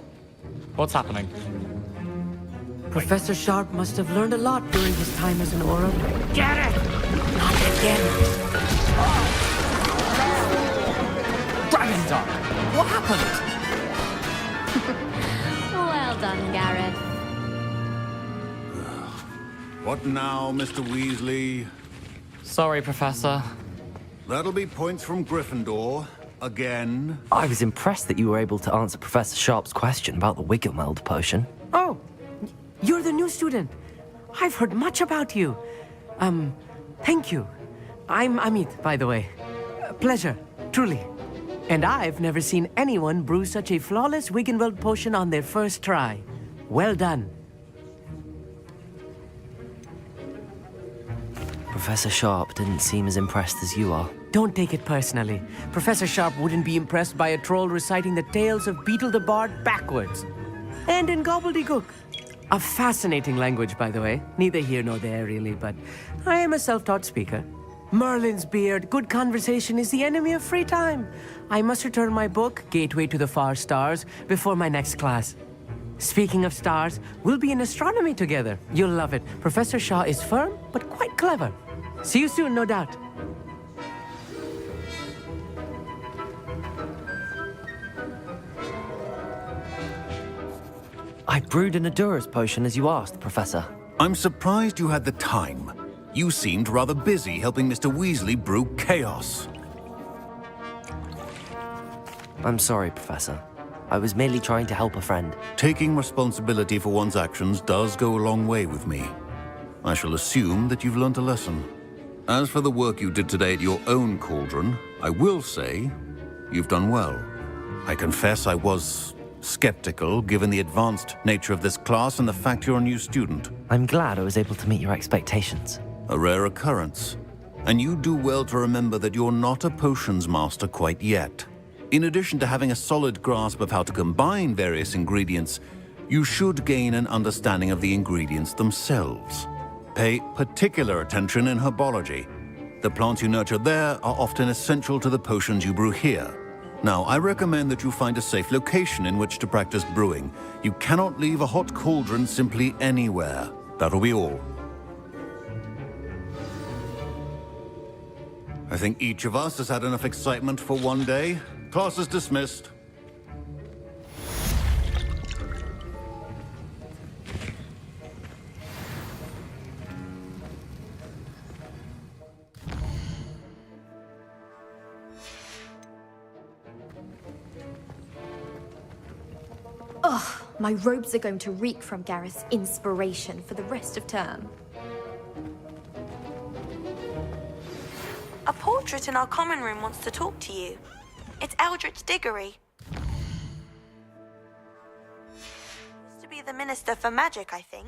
P: What's happening?
O: Professor Sharp must have learned a lot during his time as an Auror.
L: Get it!
O: Not again!
P: Dragon Dark! What happened?
B: Well done, Gareth.
N: What now, Mr. Weasley?
P: Sorry, Professor.
N: That'll be points from Gryffindor. Again.
A: I was impressed that you were able to answer Professor Sharp's question about the Wiggenweld potion.
O: Oh, you're the new student. I've heard much about you. Thank you. I'm Amit, by the way. Pleasure, truly. And I've never seen anyone brew such a flawless Wiggenweld potion on their first try. Well done.
A: Professor Sharp didn't seem as impressed as you are.
O: Don't take it personally. Professor Sharp wouldn't be impressed by a troll reciting the tales of Beetle the Bard backwards. And in gobbledygook. A fascinating language, by the way. Neither here nor there, really, but I am a self-taught speaker. Merlin's beard, good conversation is the enemy of free time. I must return my book, Gateway to the Far Stars, before my next class. Speaking of stars, we'll be in astronomy together. You'll love it. Professor Shaw is firm, but quite clever. See you soon, no doubt.
A: I brewed an Adura's potion as you asked, Professor.
N: I'm surprised you had the time. You seemed rather busy helping Mr. Weasley brew chaos.
A: I'm sorry, Professor. I was merely trying to help a friend.
N: Taking responsibility for one's actions does go a long way with me. I shall assume that you've learnt a lesson. As for the work you did today at your own cauldron, I will say you've done well. I confess I was skeptical, given the advanced nature of this class and the fact you're a new student.
A: I'm glad I was able to meet your expectations.
N: A rare occurrence. And you do well to remember that you're not a potions master quite yet. In addition to having a solid grasp of how to combine various ingredients, you should gain an understanding of the ingredients themselves. Pay particular attention in herbology. The plants you nurture there are often essential to the potions you brew here. Now, I recommend that you find a safe location in which to practice brewing. You cannot leave a hot cauldron simply anywhere. That'll be all. I think each of us has had enough excitement for one day. Class is dismissed.
M: Ugh, my robes are going to reek from Gareth's inspiration for the rest of term.
E: A portrait in our common room wants to talk to you. It's Eldritch Diggory. Used to be the Minister for Magic, I think.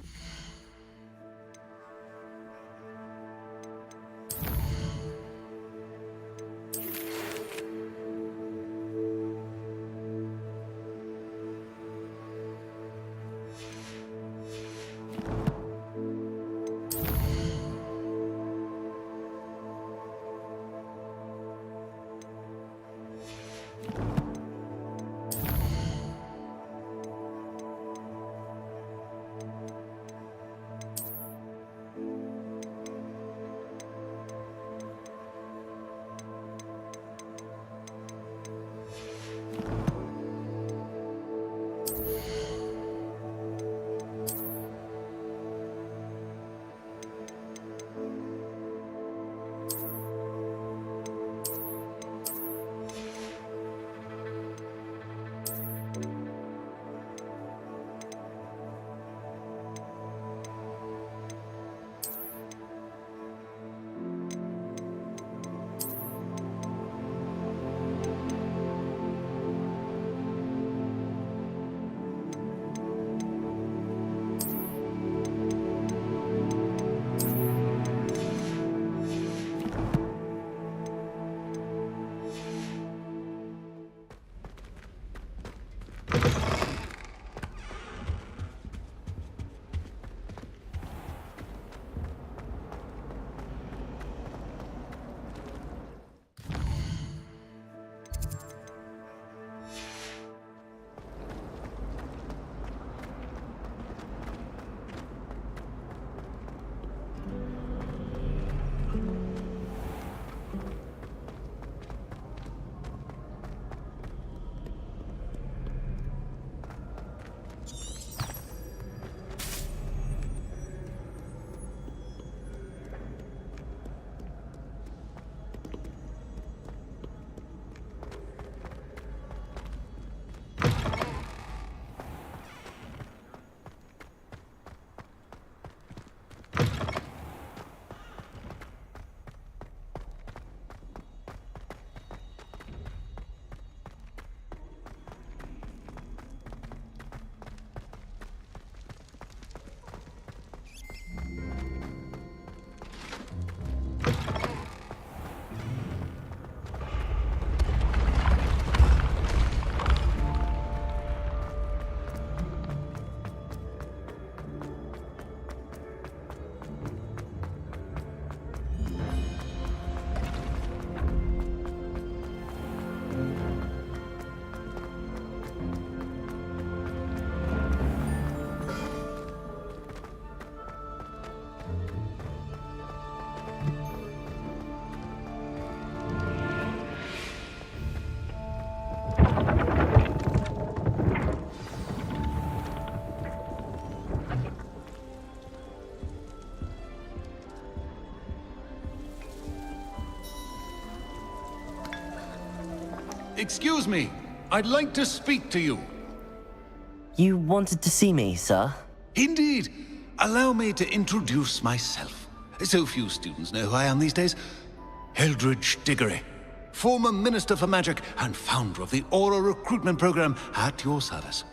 N: excuse me. I'd like to speak to you.
A: You wanted to see me, sir?
N: Indeed. Allow me to introduce myself. So few students know who I am these days. Eldridge Diggory, former Minister for Magic and founder of the Aura recruitment program at your service.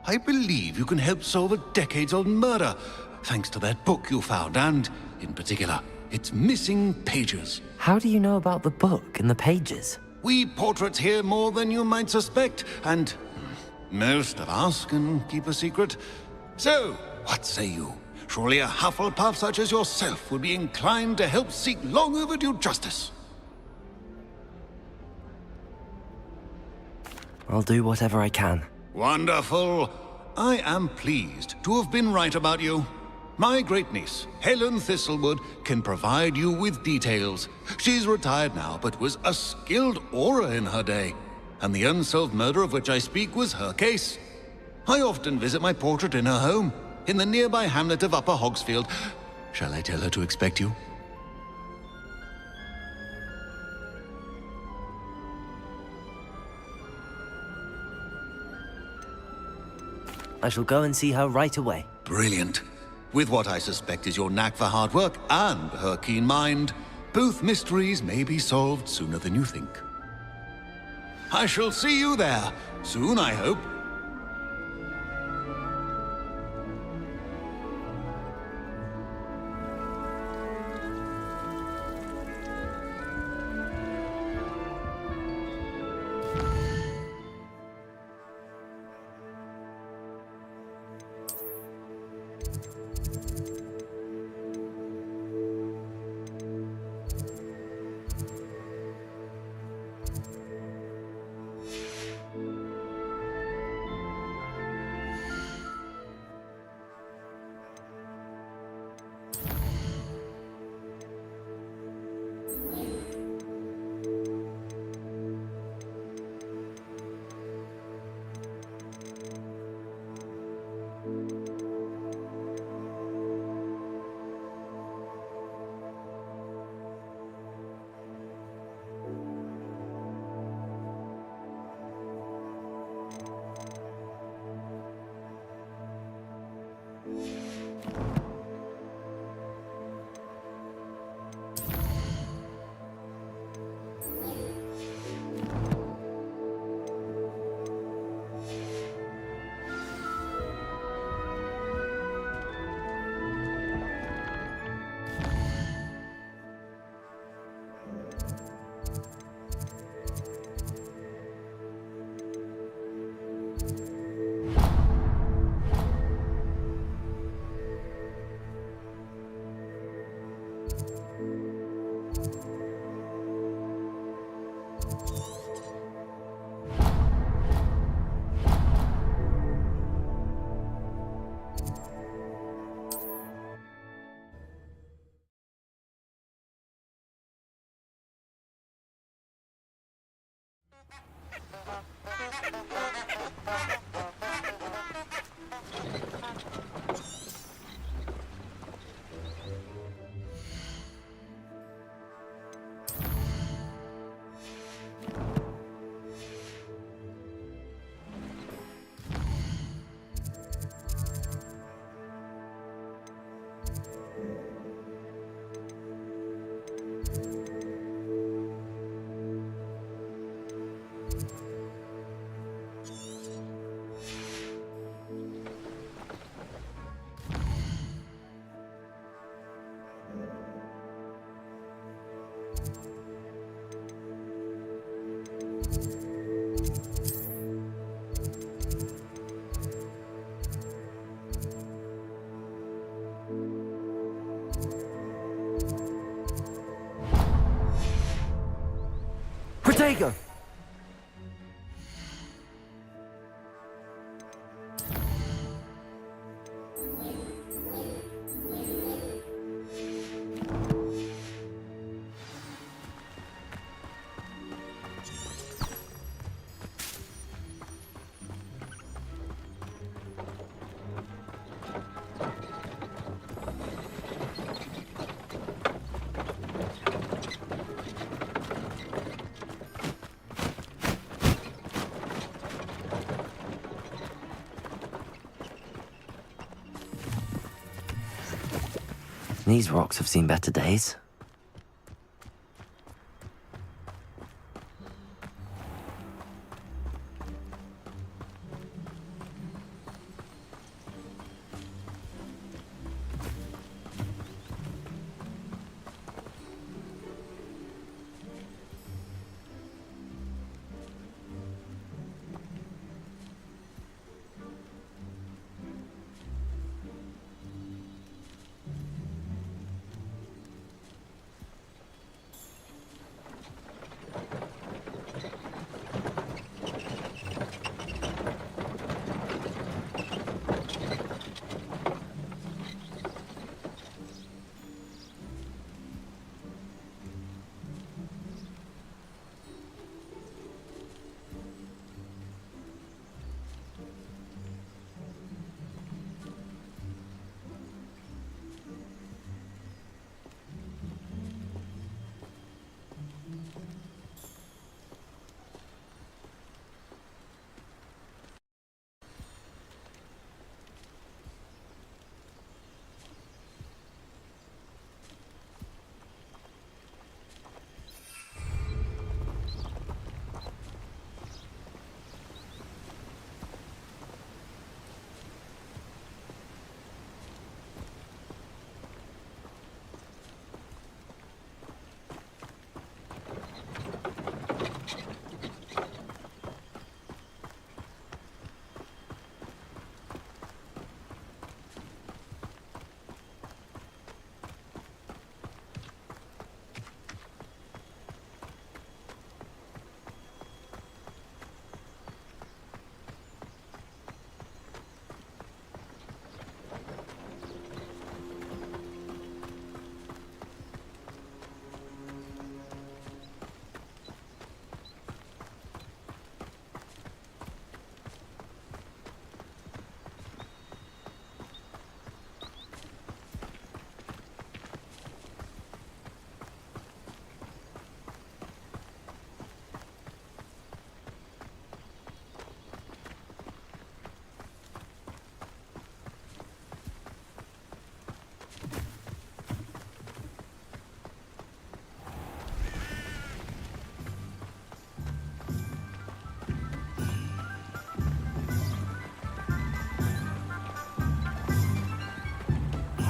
N: I believe you can help solve a decades-old murder, thanks to that book you found, and, in particular, its missing pages.
A: How do you know about the book and the pages?
N: We portraits hear more than you might suspect, and most of us can keep a secret. So, what say you? Surely a Hufflepuff such as yourself would be inclined to help seek long overdue justice.
A: I'll do whatever I can.
N: Wonderful. I am pleased to have been right about you. My great-niece, Helen Thistlewood, can provide you with details. She's retired now, but was a skilled aura in her day. And the unsolved murder of which I speak was her case. I often visit my portrait in her home, in the nearby hamlet of Upper Hogsfield. Shall I tell her to expect you?
A: I shall go and see her right away.
N: Brilliant. With what I suspect is your knack for hard work and her keen mind, both mysteries may be solved sooner than you think. I shall see you there, soon I hope.
A: Protego! These rocks have seen better days.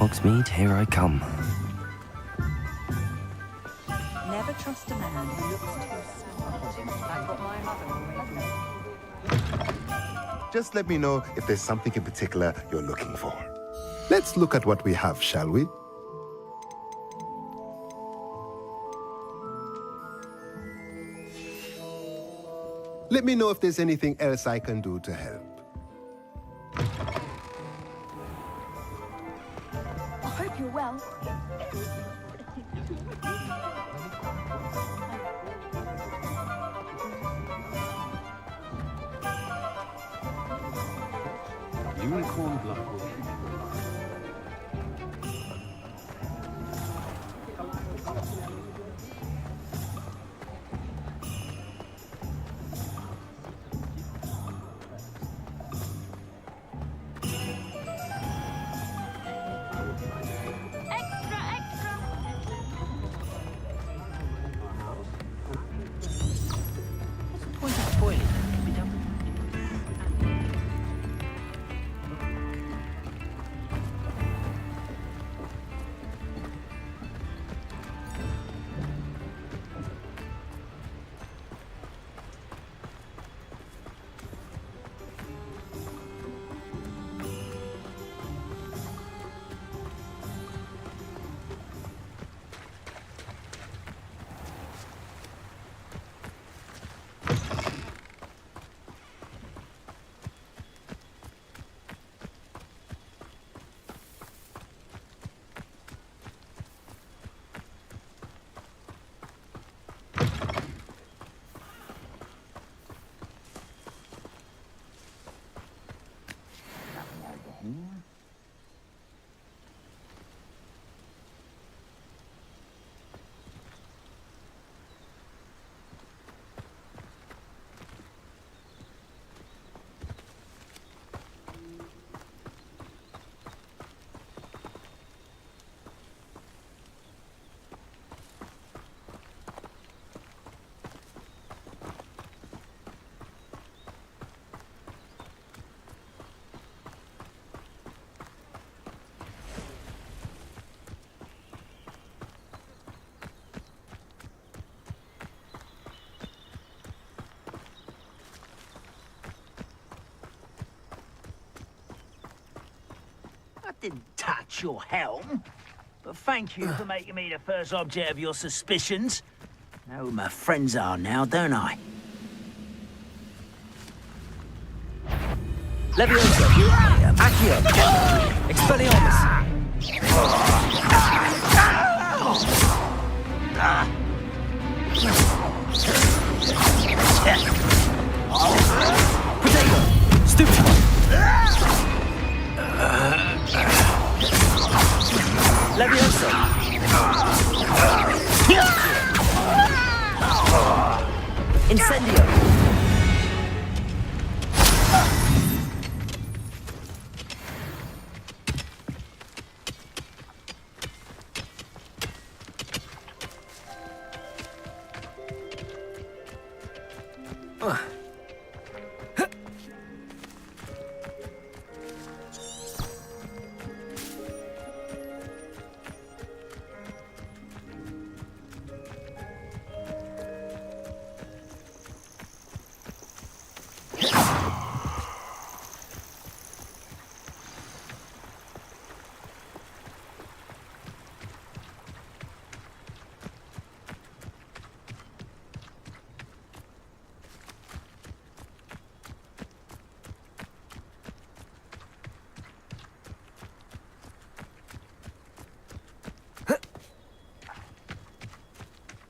A: Hogsmeade, here I come.
Q: Never trust a man who looks too smart. That's what my mother always.
R: Just let me know if there's something in particular you're looking for. Let's look at what we have, shall we? Let me know if there's anything else I can do to help.
Q: I hope you're well.
S: Unicorn blood.
T: didn't touch your helm. But thank you for making me the first object of your suspicions. Know who my friends are now, don't I?
A: Leviosa! Accio! Expelliarmus! Potato! Stupid! Leviosa! Incendio!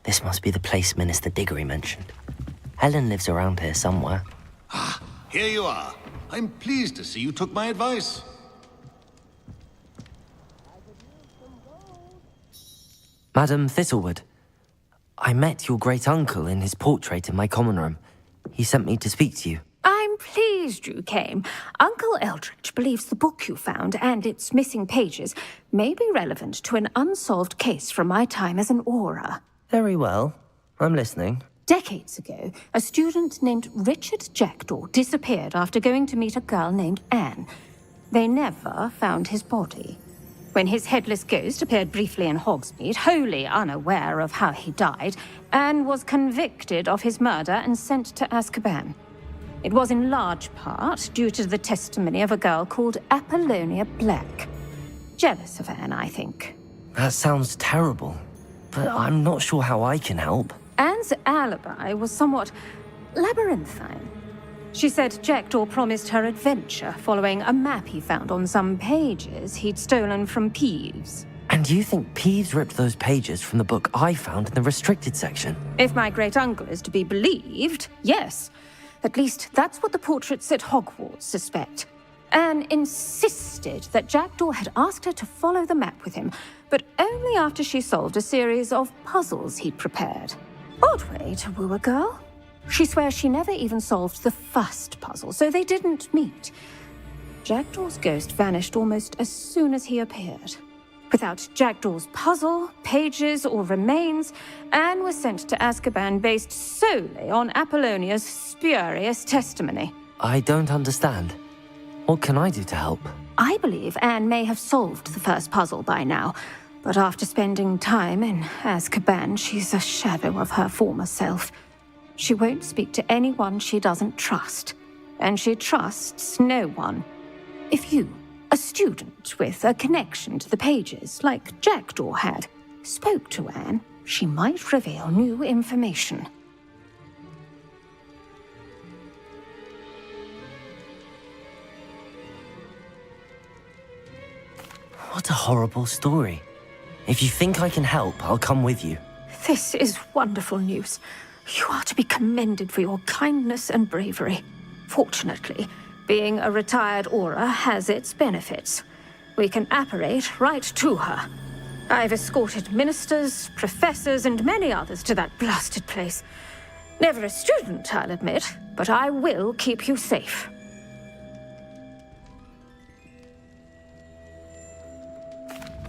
A: This must be the place Minister Diggory mentioned. Helen lives around here somewhere.
N: Here you are. I'm pleased to see you took my advice.
A: Madam Thistlewood, I met your great-uncle in his portrait in my common room. He sent me to speak to you.
F: I'm pleased you came. Uncle Eldridge believes the book you found and its missing pages may be relevant to an unsolved case from my time as an aura.
A: Very well. I'm listening.
F: Decades ago, a student named Richard Jackdaw disappeared after going to meet a girl named Anne. They never found his body. When his headless ghost appeared briefly in Hogsmeade, wholly unaware of how he died, Anne was convicted of his murder and sent to Azkaban. It was in large part due to the testimony of a girl called Apollonia Black. Jealous of Anne, I think.
A: That sounds terrible, but I'm not sure how I can help.
F: Anne's alibi was somewhat labyrinthine. She said Jackdaw promised her adventure following a map he found on some pages he'd stolen from Peeves.
A: And you think Peeves ripped those pages from the book I found in the restricted section?
F: If my great-uncle is to be believed, yes. At least that's what the portraits at Hogwarts suspect. Anne insisted that Jackdaw had asked her to follow the map with him, but only after she solved a series of puzzles he'd prepared. Odd way to woo a girl. She swears she never even solved the first puzzle, so they didn't meet. Jackdaw's ghost vanished almost as soon as he appeared. Without Jackdaw's puzzle, pages, or remains, Anne was sent to Azkaban based solely on Apollonia's spurious testimony.
A: I don't understand. What can I do to help?
F: I believe Anne may have solved the first puzzle by now, but after spending time in Azkaban, she's a shadow of her former self. She won't speak to anyone she doesn't trust, and she trusts no one. If you, a student with a connection to the pages, like Jackdaw had, spoke to Anne, she might reveal new information.
A: What a horrible story. If you think I can help, I'll come with you.
F: This is wonderful news. You are to be commended for your kindness and bravery. Fortunately, being a retired aura has its benefits. We can apparate right to her. I've escorted ministers, professors, and many others to that blasted place. Never a student, I'll admit, but I will keep you safe.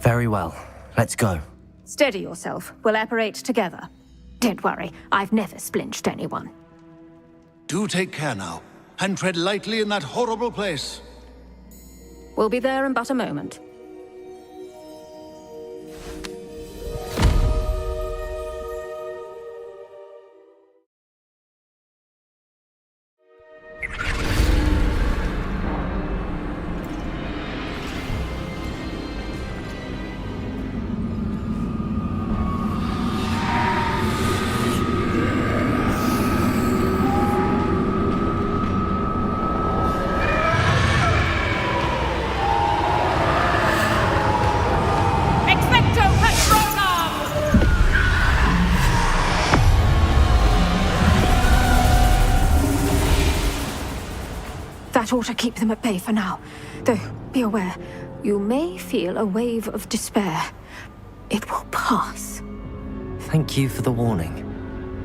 A: Very well. Let's go.
F: Steady yourself. We'll apparate together. Don't worry, I've never splinched anyone.
N: Do take care now, and tread lightly in that horrible place.
F: We'll be there in but a moment. that ought to keep them at bay for now. Though, be aware, you may feel a wave of despair. It will pass.
A: Thank you for the warning.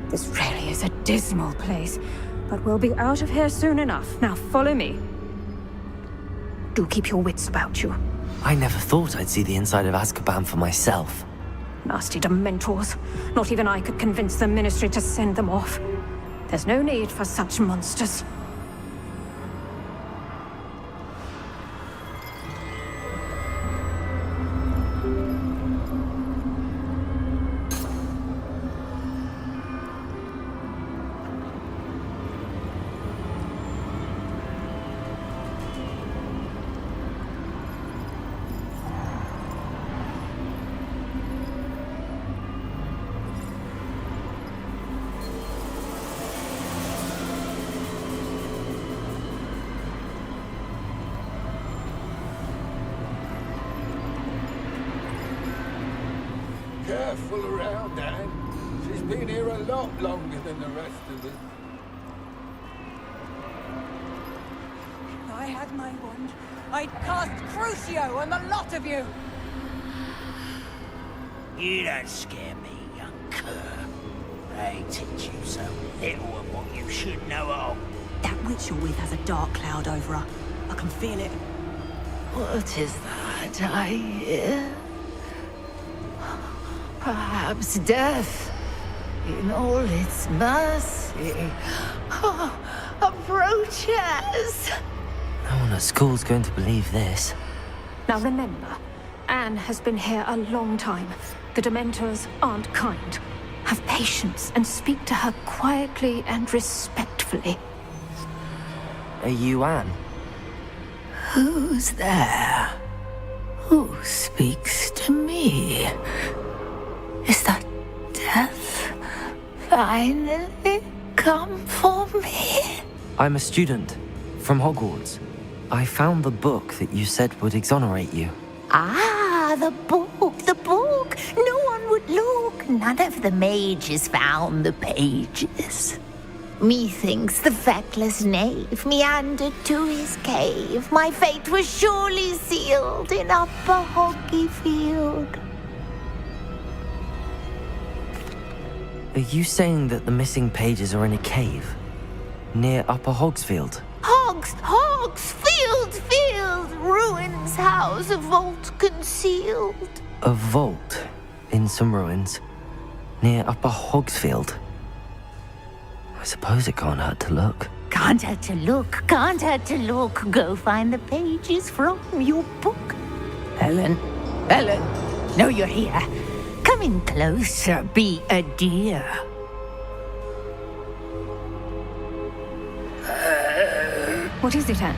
F: This really is a dismal place, but we'll be out of here soon enough. Now follow me. Do keep your wits about you.
A: I never thought I'd see the inside of Azkaban for myself.
F: Nasty Dementors. Not even I could convince the Ministry to send them off. There's no need for such monsters.
U: Careful around, Anne. She's been here a lot longer than the rest of us.
Q: If I had my wand, I'd cast Crucio on the lot of you!
T: You don't scare me, young cur. They teach you so little of what you should know of.
Q: That witch you're with has a dark cloud over her. I can feel it.
J: What is that I hear? Perhaps death, in all its mercy, approaches.
A: No one at school's going to believe this.
F: Now remember, Anne has been here a long time. The Dementors aren't kind. Have patience and speak to her quietly and respectfully.
A: Are you Anne?
J: Who's there? Who speaks to me? Is that death finally come for me?
A: I'm a student from Hogwarts. I found the book that you said would exonerate you.
J: Ah, the book, the book. No one would look. None of the mages found the pages. Methinks the feckless knave meandered to his cave. My fate was surely sealed in Upper Hoggyfield.
A: Are you saying that the missing pages are in a cave? Near Upper Hogsfield?
J: Field, ruins house, a vault concealed.
A: A vault in some ruins near Upper Hogsfield? I suppose it can't hurt to look.
J: Can't hurt to look, can't hurt to look. Go find the pages from your book. Helen, know you're here. Come in closer, be a dear.
F: What is it, Anne?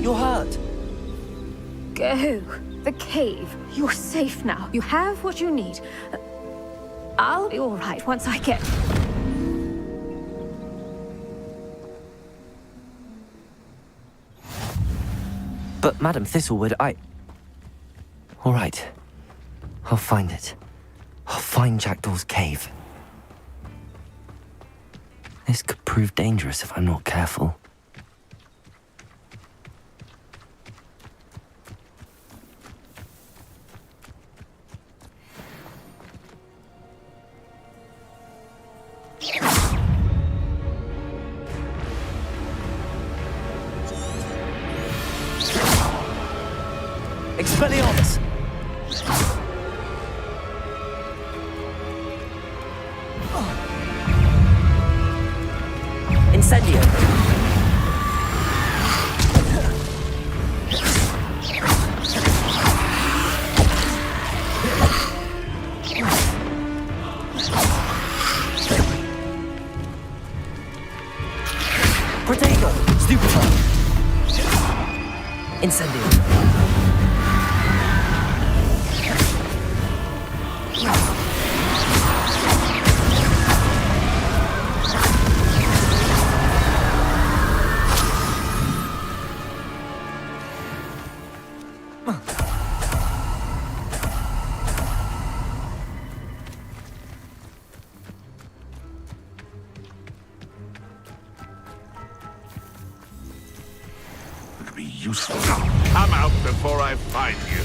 A: You're hurt.
F: Go. The cave. You're safe now. You have what you need. I'll be all right once I get...
A: But Madam Thistlewood, all right. I'll find it. I'll find Jackdaw's cave. This could prove dangerous if I'm not careful. Expelliarmus! Incendio! Protego! Stupefy! Incendio!
K: Would be useful. Come out before I find you.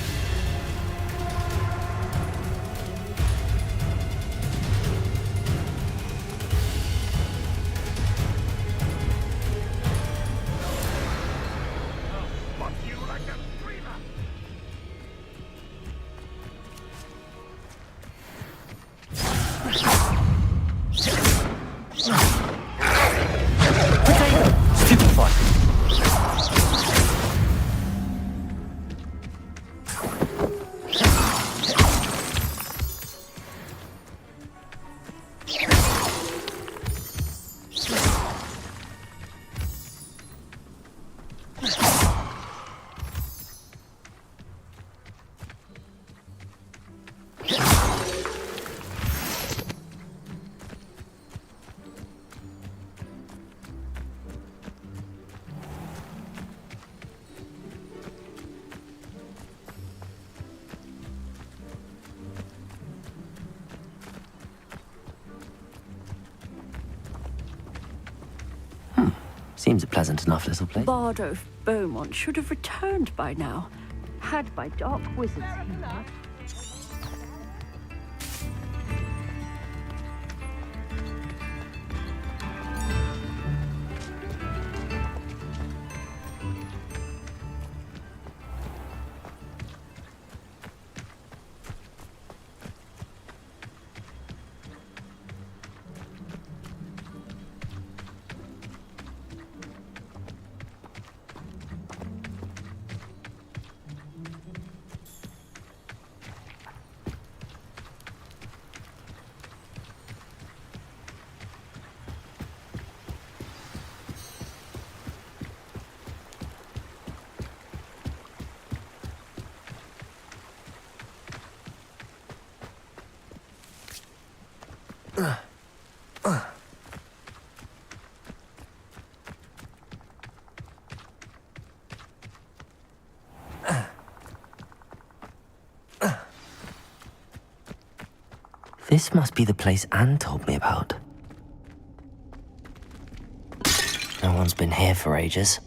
A: Seems a pleasant enough little place.
C: Bardo Beaumont should have returned by now, had my dark wizards here.
A: This must be the place Anne told me about. No one's been here for ages.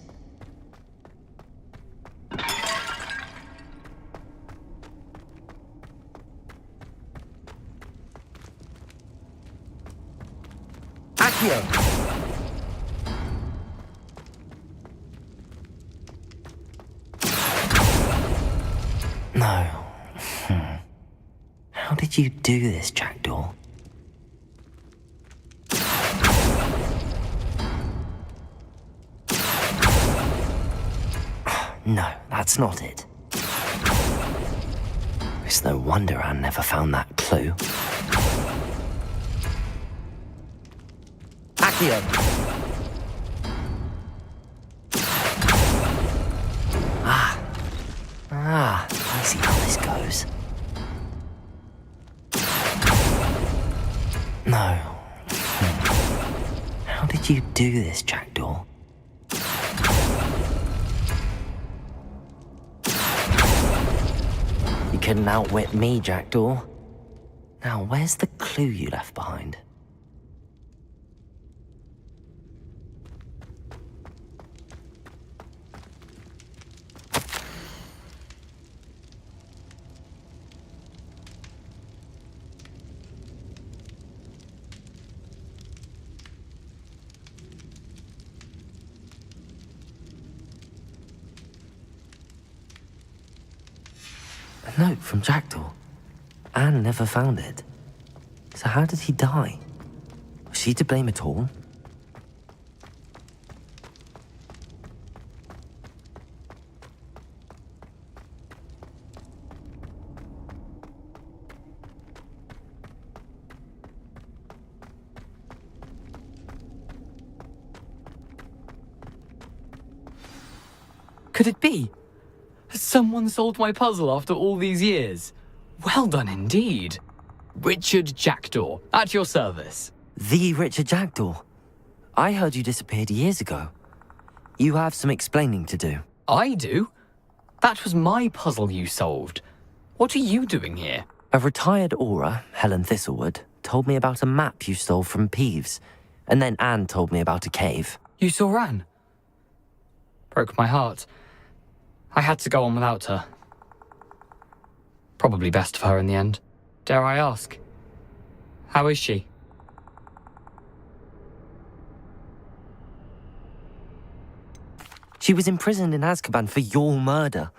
A: No. How did you do this, Jackdaw? No, that's not it. It's no wonder Anne never found that clue. Accio! I see how this goes. No. How did you do this, Jackdaw? You couldn't outwit me, Jackdaw. Now, where's the clue you left behind? A note from Jackdaw. Anne never found it. So how did he die? Was she to blame at all?
P: Could it be? Someone solved my puzzle after all these years. Well done indeed. Richard Jackdaw, at your service.
A: The Richard Jackdaw? I heard you disappeared years ago. You have some explaining to do.
P: I do? That was my puzzle you solved. What are you doing here?
A: A retired aura, Helen Thistlewood, told me about a map you stole from Peeves, and then Anne told me about a cave.
P: You saw Anne? Broke my heart. I had to go on without her. Probably best for her in the end. Dare I ask? How is she?
A: She was imprisoned in Azkaban for your murder.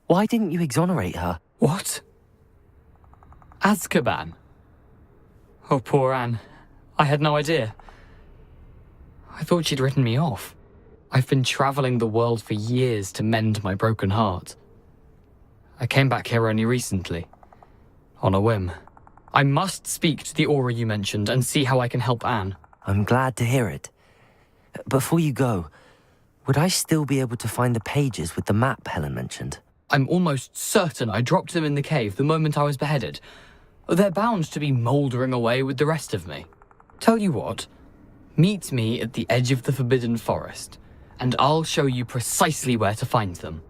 A: Why didn't you exonerate her?
P: What? Azkaban? Oh, poor Anne. I had no idea. I thought she'd written me off. I've been traveling the world for years to mend my broken heart. I came back here only recently, on a whim. I must speak to the aura you mentioned and see how I can help Anne.
A: I'm glad to hear it. Before you go, would I still be able to find the pages with the map Helen mentioned?
P: I'm almost certain I dropped them in the cave the moment I was beheaded. They're bound to be mouldering away with the rest of me. Tell you what, meet me at the edge of the Forbidden Forest, and I'll show you precisely where to find them.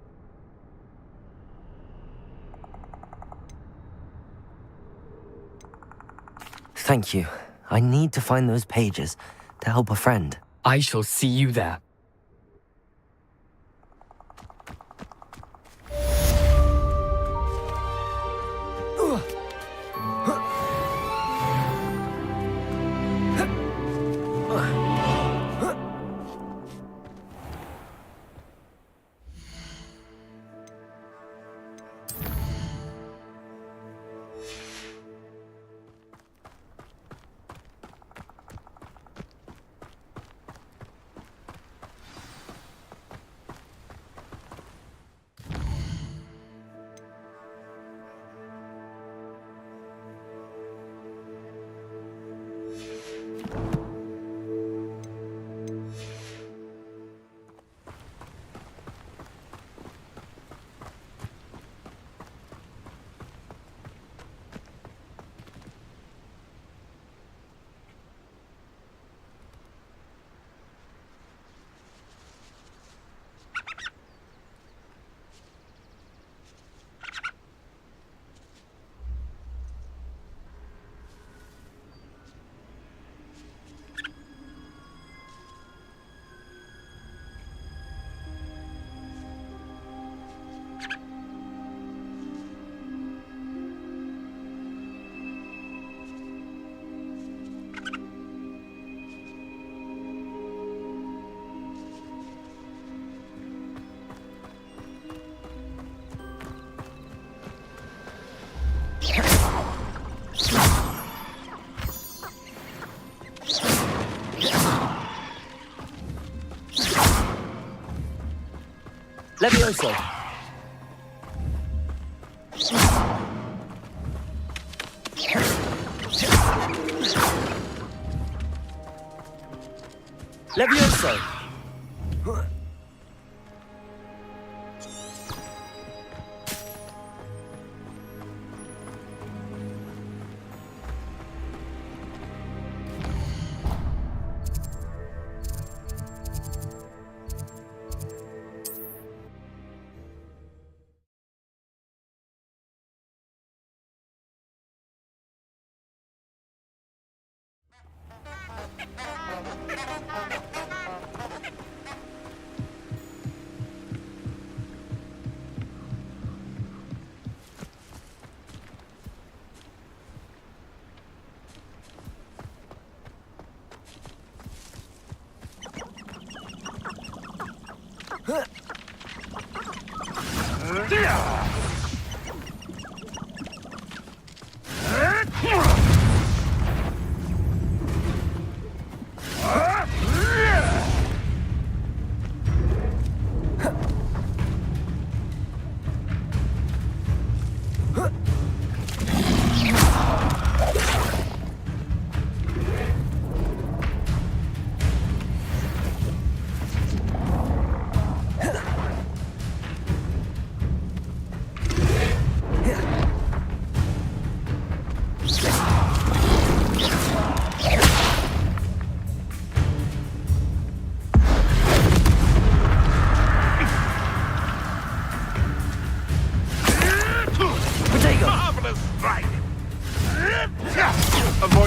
A: Thank you. I need to find those pages to help a friend.
P: I shall see you there.
A: Levioso! Levioso!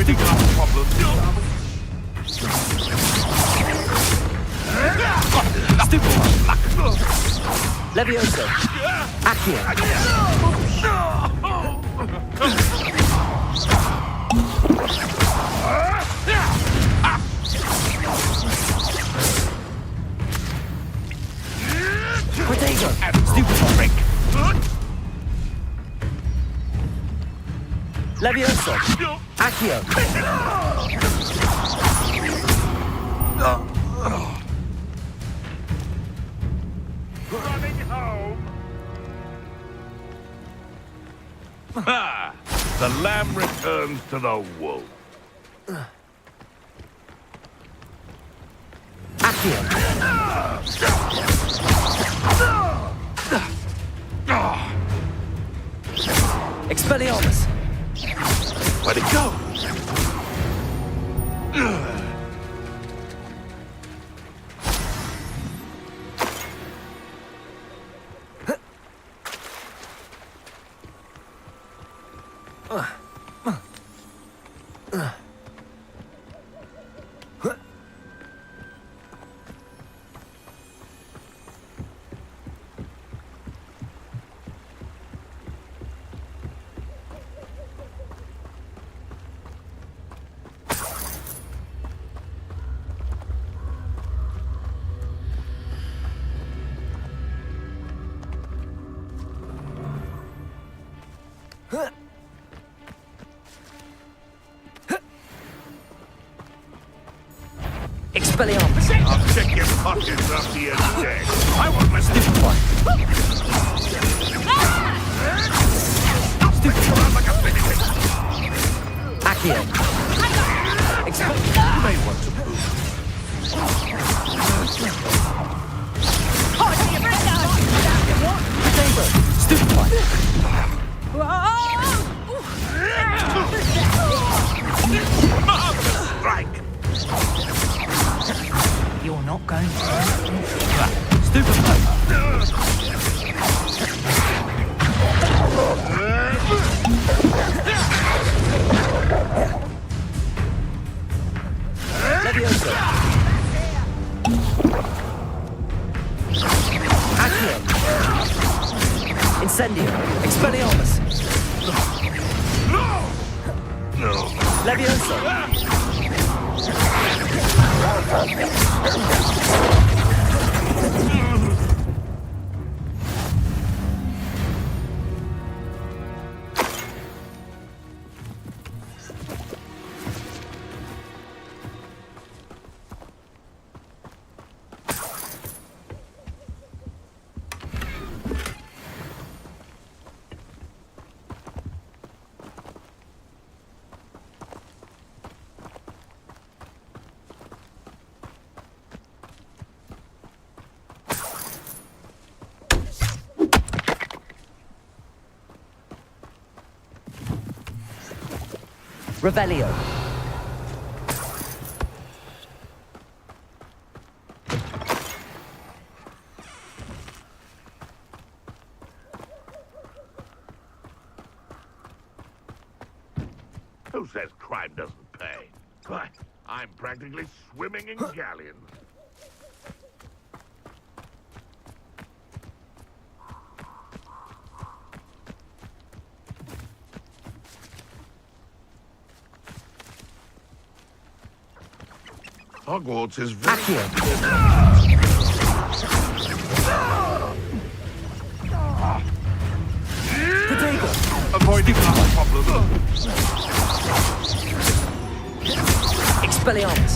K: already got problems.
O: Levioso. Accio. Protego. Stupid trick. Levioso. Accio.
K: Running home. Ha! The lamb returns to the wool.
O: Accio. Expelliarmus.
K: Where'd it go?
O: Expelliarmus.
K: I'll check your pockets after you're dead. I want my stupid one. Stupid one like a finish.
O: Accio.
K: You may want to move.
O: Protego. Stupid one.
K: Marvelous strike.
J: You're not going to.
O: Stupid one. Levioso. Accio. Incendio. Expelliarmus.
K: No.
O: Levioso. Revelio.
K: Who says crime doesn't pay? Why, I'm practically swimming in galleons. Hogwarts is very...
O: Protego.
K: Avoiding that problem.
O: Expelliarmus.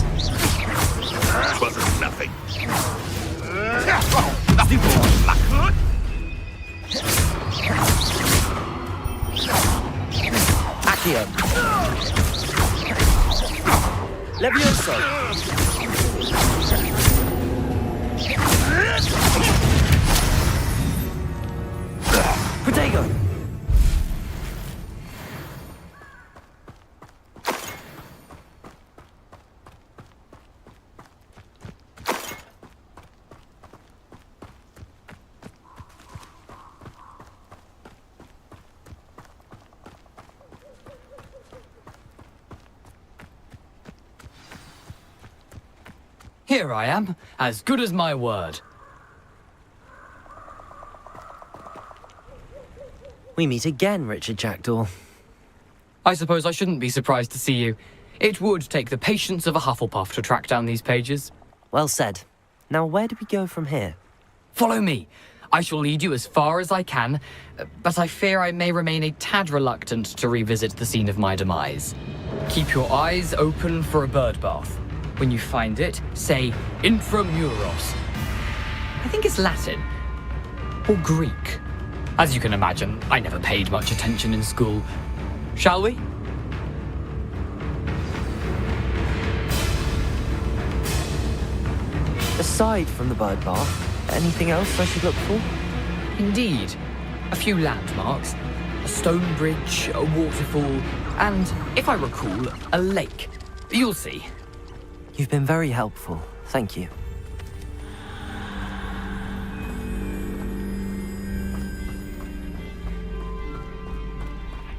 K: Wasn't nothing.
O: Stupid one. Accio. Levioso. Protego.
P: Here I am, as good as my word.
A: We meet again, Richard Jackdaw.
P: I suppose I shouldn't be surprised to see you. It would take the patience of a Hufflepuff to track down these pages.
A: Well said. Now where do we go from here?
P: Follow me. I shall lead you as far as I can, but I fear I may remain a tad reluctant to revisit the scene of my demise. Keep your eyes open for a bird bath. When you find it, say intramuros. I think it's Latin. Or Greek. As you can imagine, I never paid much attention in school. Shall we?
A: Aside from the bird bath, anything else I should look for?
P: Indeed. A few landmarks. A stone bridge, a waterfall, and, if I recall, a lake. You'll see.
A: You've been very helpful. Thank you.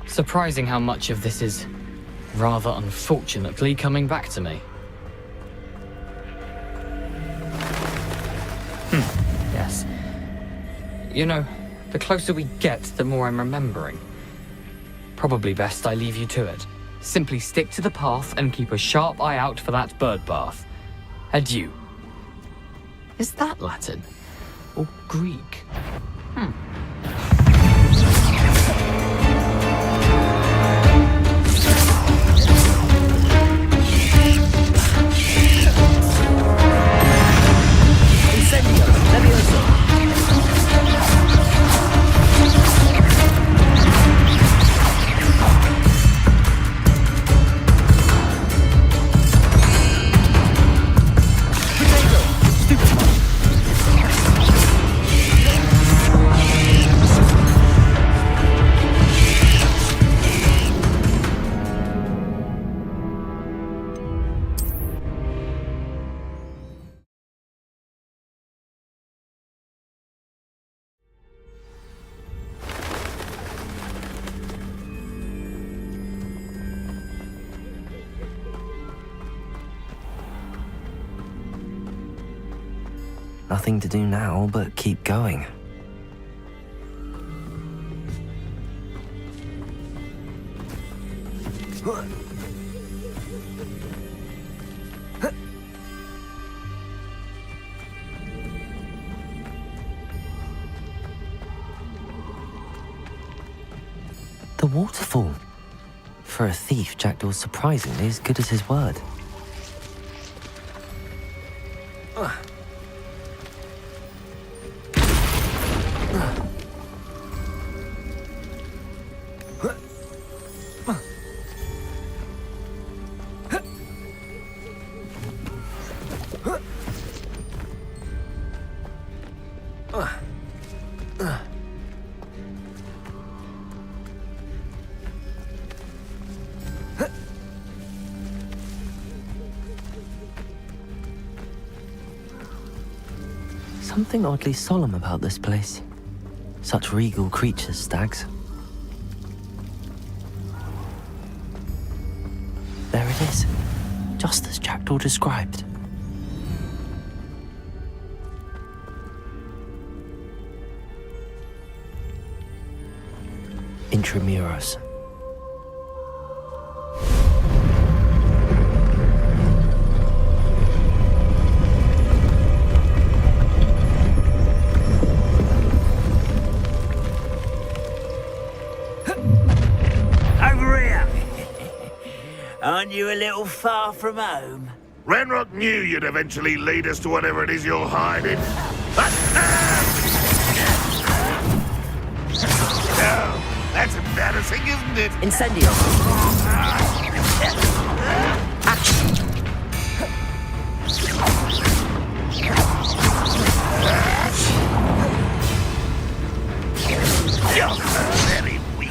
P: Surprising how much of this is, rather unfortunately, coming back to me. Yes. You know, the closer we get, the more I'm remembering. Probably best I leave you to it. Simply stick to the path and keep a sharp eye out for that bird bath. Adieu. Is that Latin? Or Greek?
A: Nothing to do now but keep going. The waterfall. For a thief, Jackdaw's surprisingly as good as his word. Something oddly solemn about this place. Such regal creatures, stags. There it is, just as Jackdaw described. Intramuros.
T: Aren't you a little far from home?
K: Renrock knew you'd eventually lead us to whatever it is you're hiding. No, that's embarrassing, isn't it?
A: Incendio.
K: You're very weak.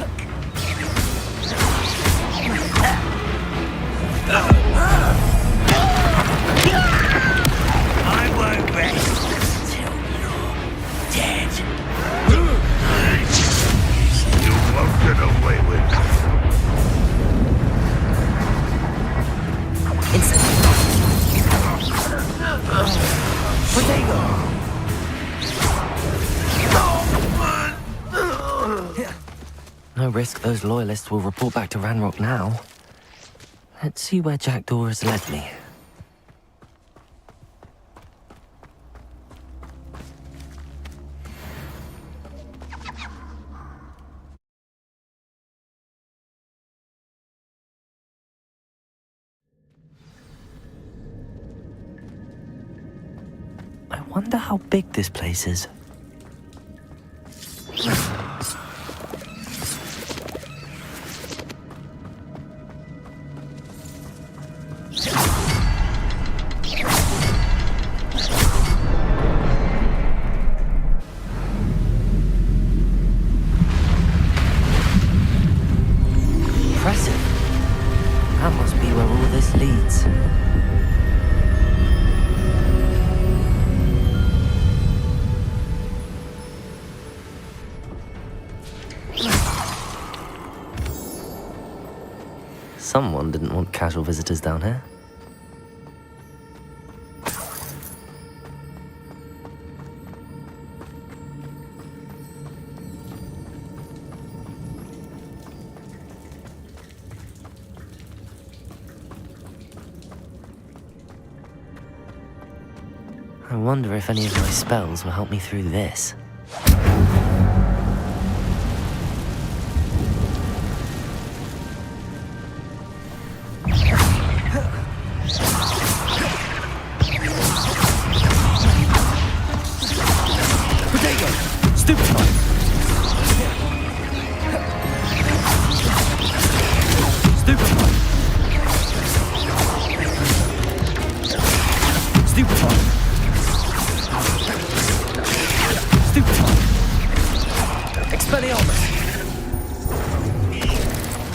K: I won't rest till you're dead. You won't get away with it.
A: No risk those loyalists will report back to Ranrock now. Let's see where Jackdaw has led me. I wonder how big this place is. Impressive. That must be where all this leads. Someone didn't want casual visitors down here. I wonder if any of my spells will help me through this.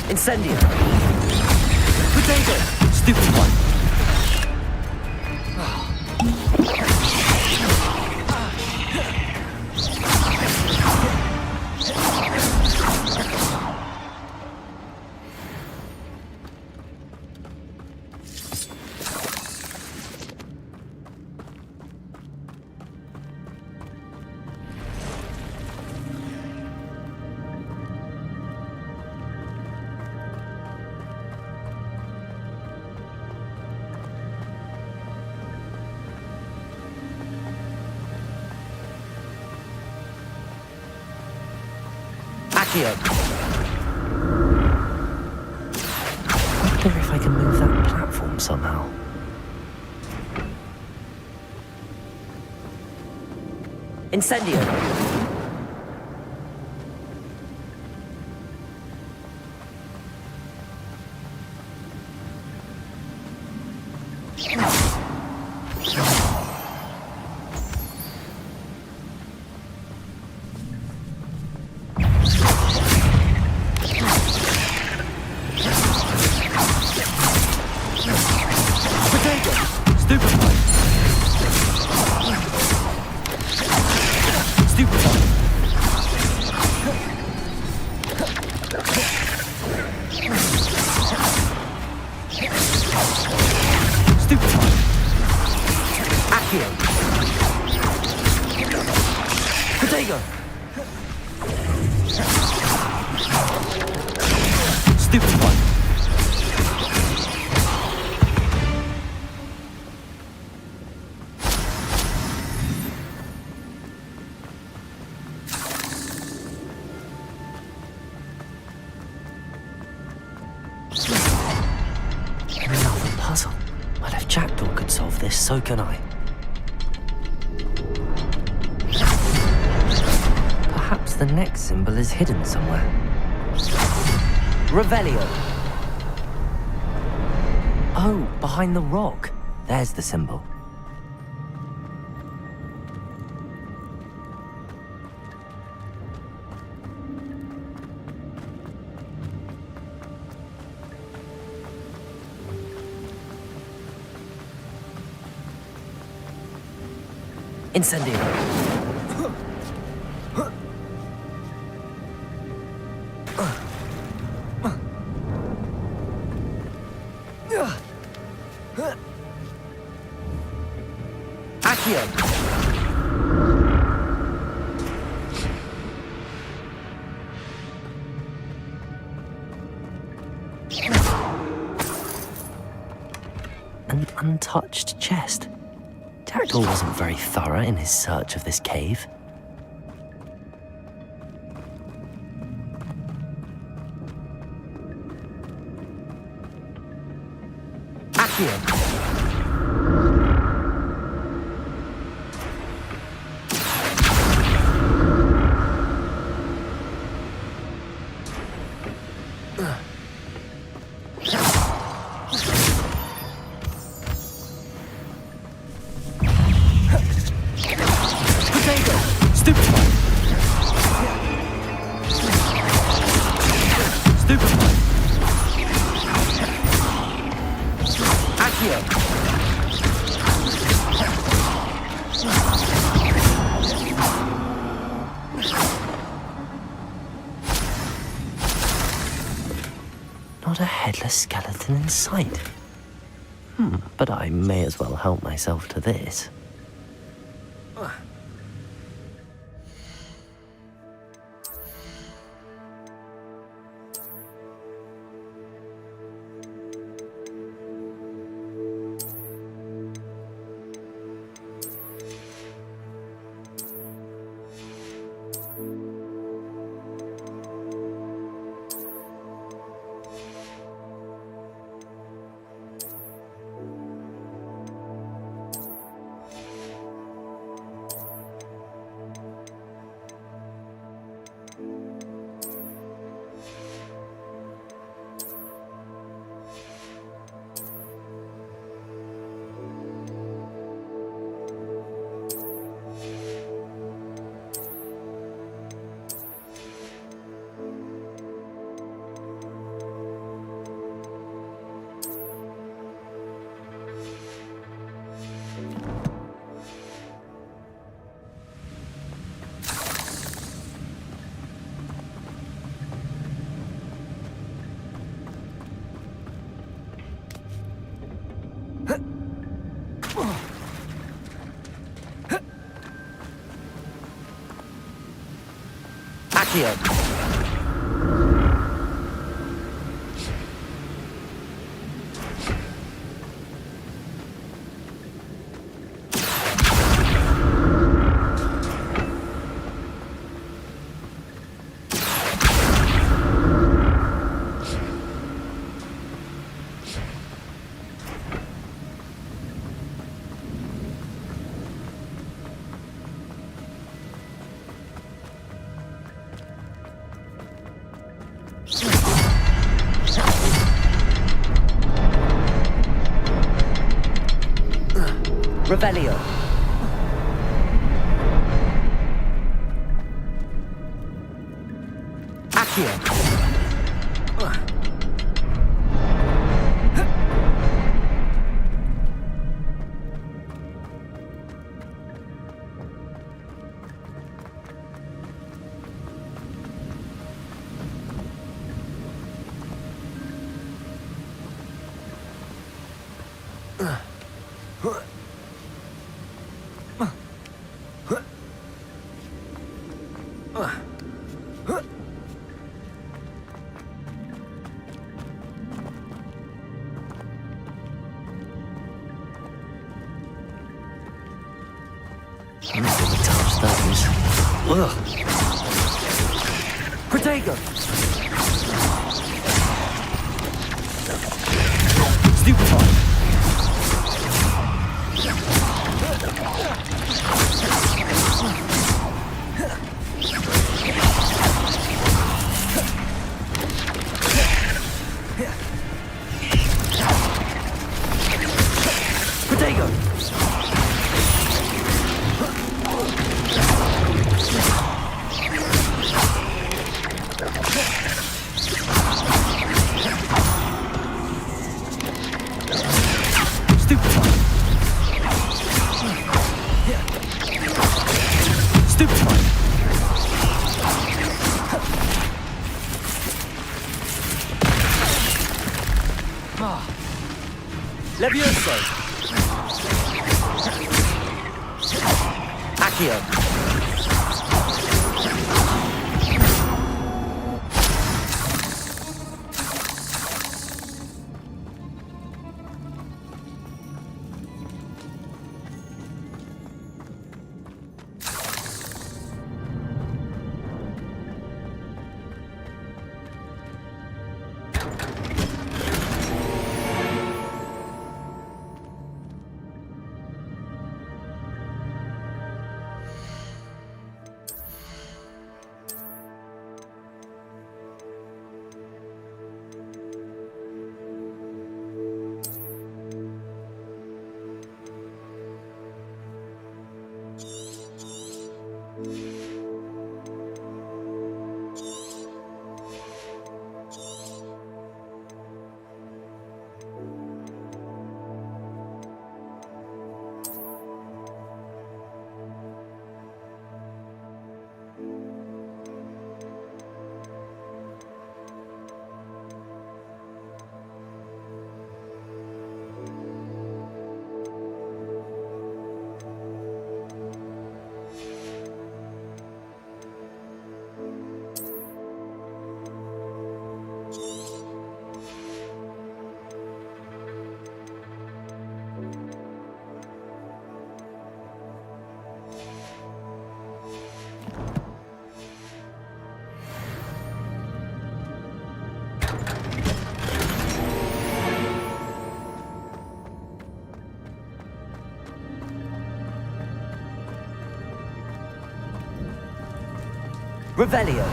A: Incendio! Potato! Stupid one! I wonder if I can move that platform somehow. Incendio! Another puzzle. Well, if Jackdaw could solve this, so can I. Perhaps the next symbol is hidden somewhere. Revelio. Oh, behind the rock. There's the symbol. Incendio. and untouched chest. Jackdaw wasn't very thorough in his search of this cave. Accio! Not a headless skeleton in sight. But I may as well help myself to this. Accio! Revelio. Accio. I'm not going to touch those. Ugh. Protego! Stupefy! Protego! Levioso! Accio! Revelio.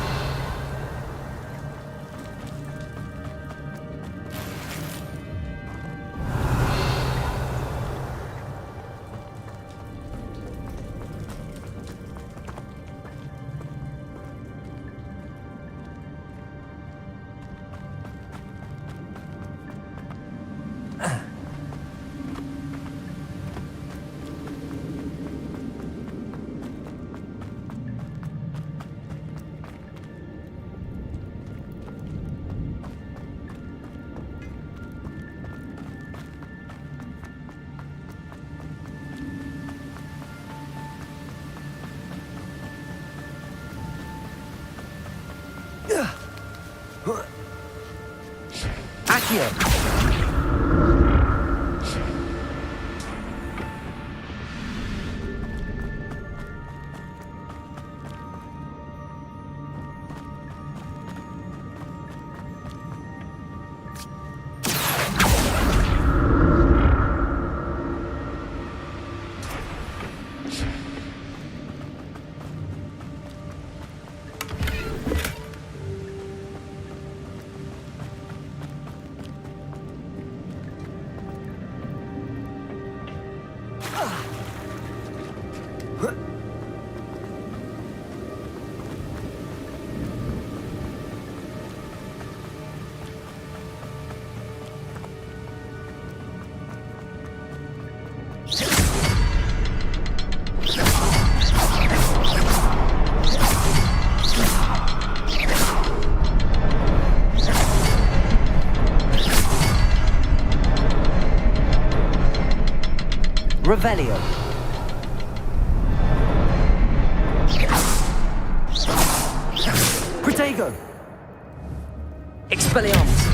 A: Accio. Revelio. Protego. Expelliarmus.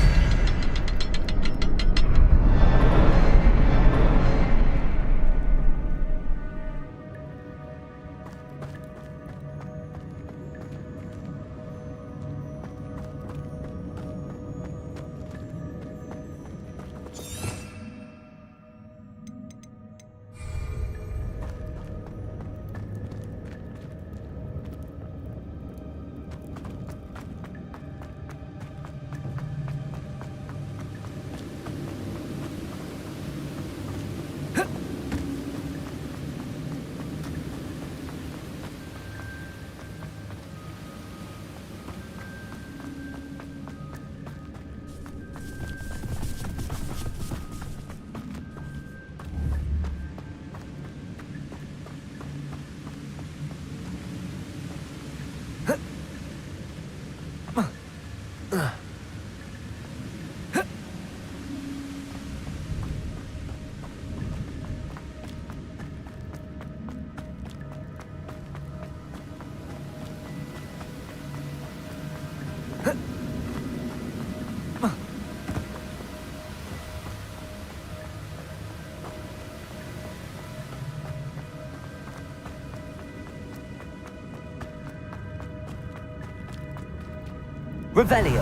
A: Revelio.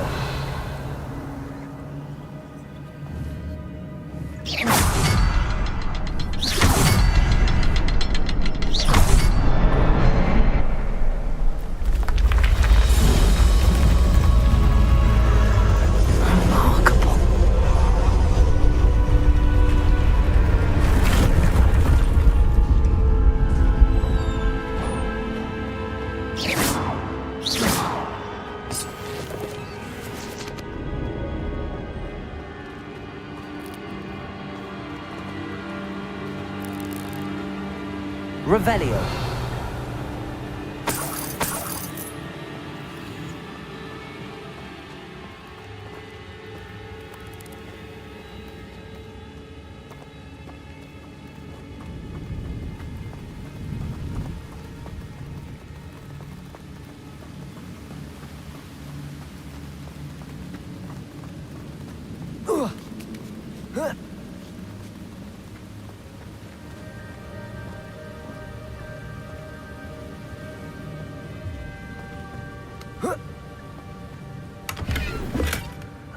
A: Revelio.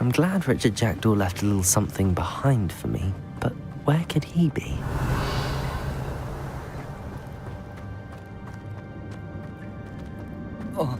A: I'm glad Richard Jackdaw left a little something behind for me, but where could he be? Oh.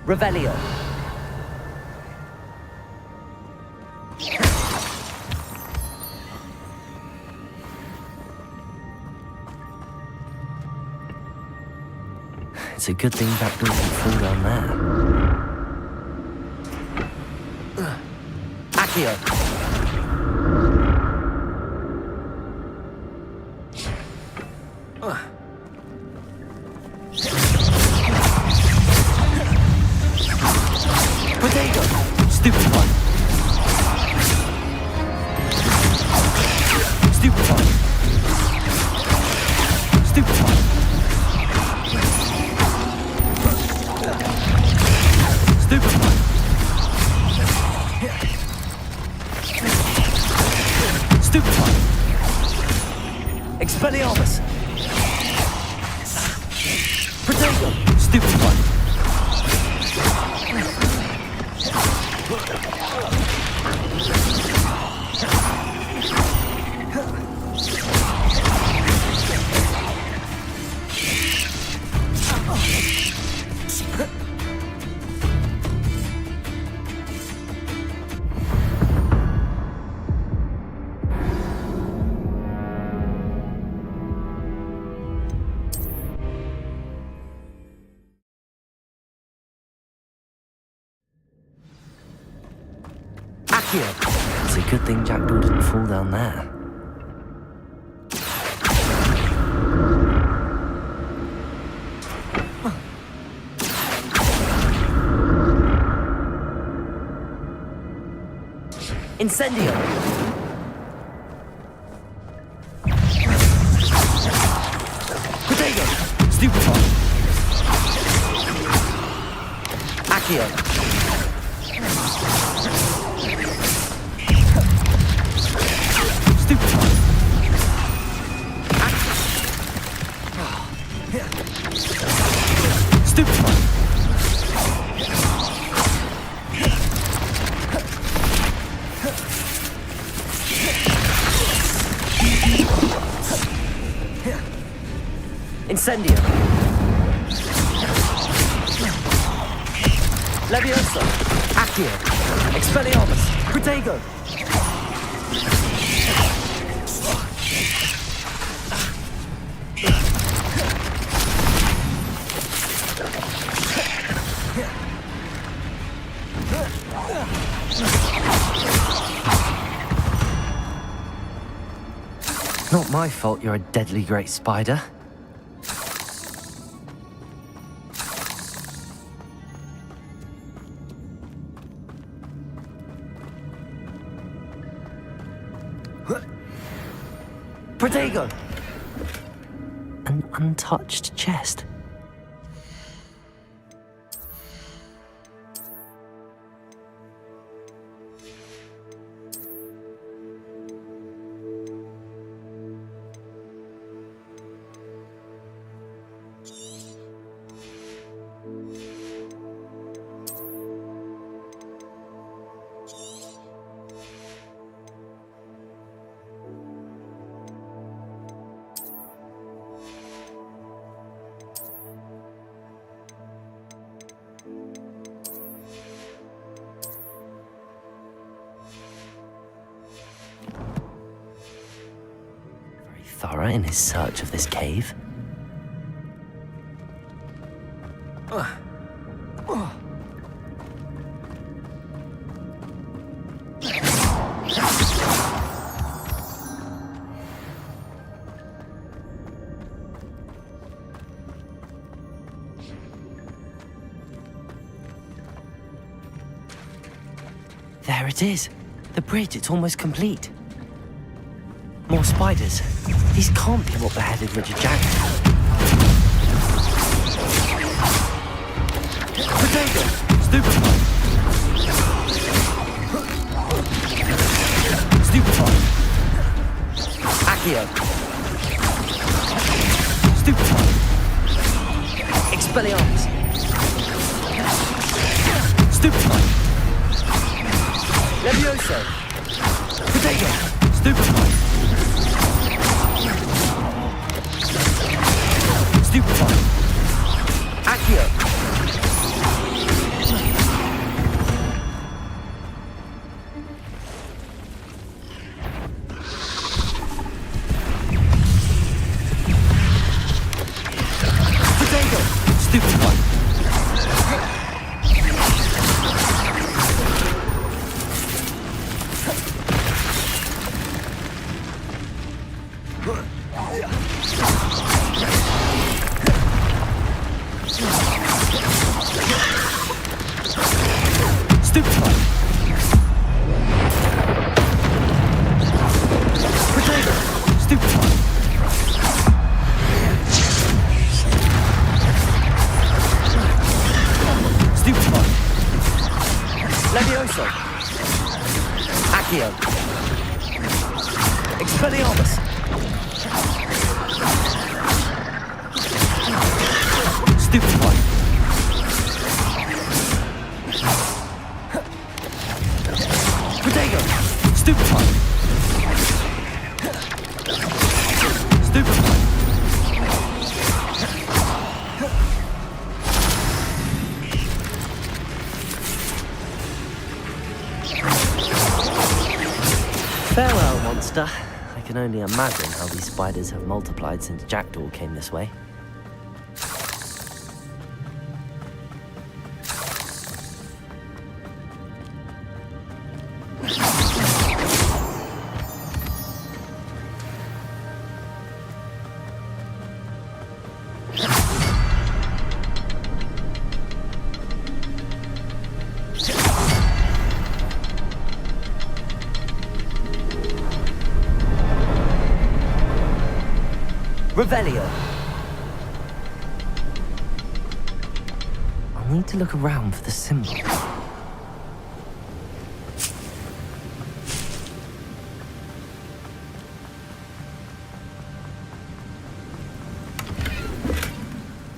A: Revelio. It's a good thing that doesn't fall down there. Accio. Potato. Stupid one. Stupid one. Stupid one. Stupid one. Stupid one. Expelliarmus. Potato. Stupid one. It's a good thing Jackdaw didn't fall down there. Incendio! Potato! Stupid one! Accio! Stupid one! Stupid one! Incendio! Levioso! Accio! Expelliarmus! Protego! Not my fault you're a deadly great spider. Protego! An untouched chest. Thorough in his search of this cave. There it is. The bridge, it's almost complete. More spiders. These can't be what beheaded Richard Jackson. Potato! Stupid one! Stupid one! Accio! Stupid one! Expelliarmus! Stupid one! Levioso! Potato! Stupid one! Stupid one! Accio! Stupid one. Stupid one. Potato. Stupid one. Stupid one. Levioso. Accio. Expelliarmus. Stupid one. Potato. Stupid one. Stupid one. Farewell, monster. I can only imagine how these spiders have multiplied since Jackdaw came this way. Revelio. I'll need to look around for the symbol.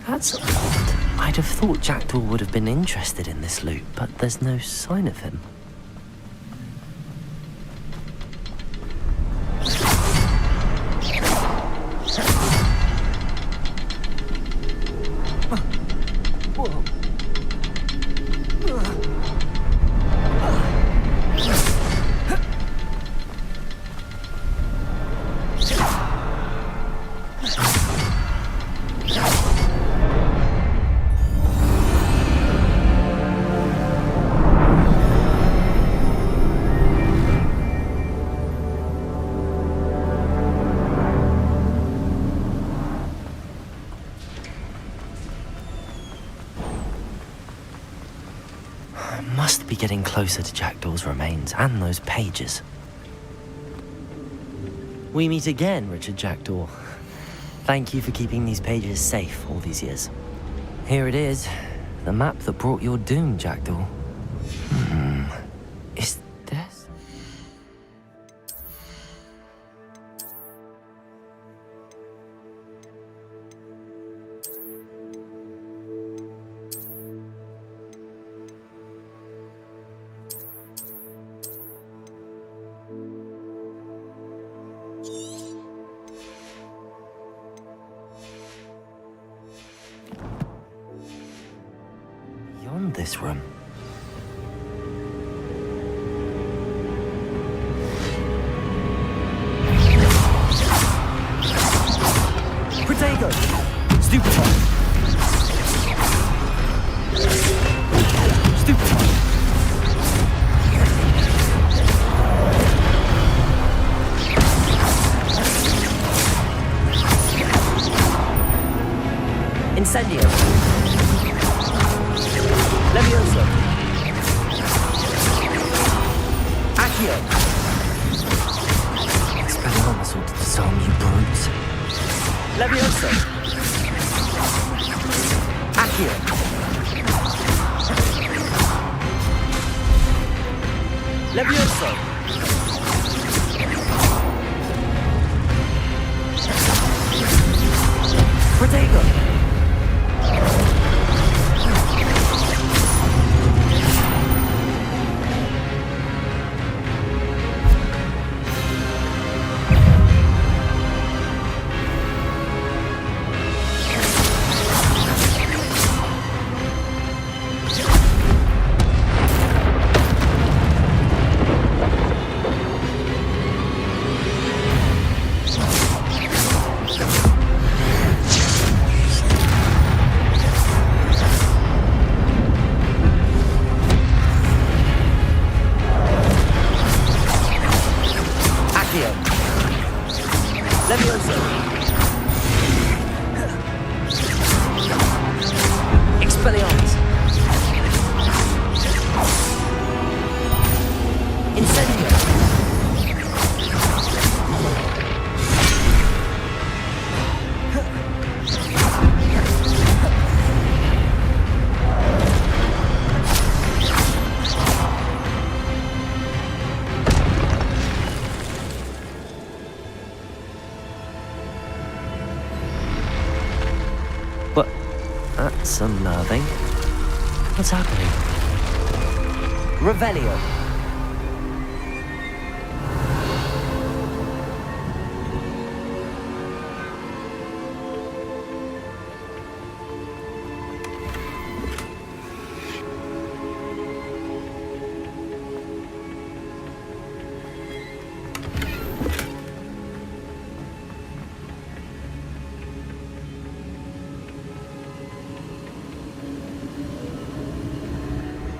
A: That's odd. I'd have thought Jackdaw would have been interested in this loot, but there's no sign of him. Must be getting closer to Jackdaw's remains and those pages. We meet again, Richard Jackdaw. Thank you for keeping these pages safe all these years. Here it is, the map that brought your doom, Jackdaw. Is this? Beyond this room. Protego! Stupid one! Stupid one! Incendio! Levioso! Accio! Expelliarmus will disarm you brutes. Levioso! Accio! Levioso! Protego! That's unnerving. What's happening? Revelio.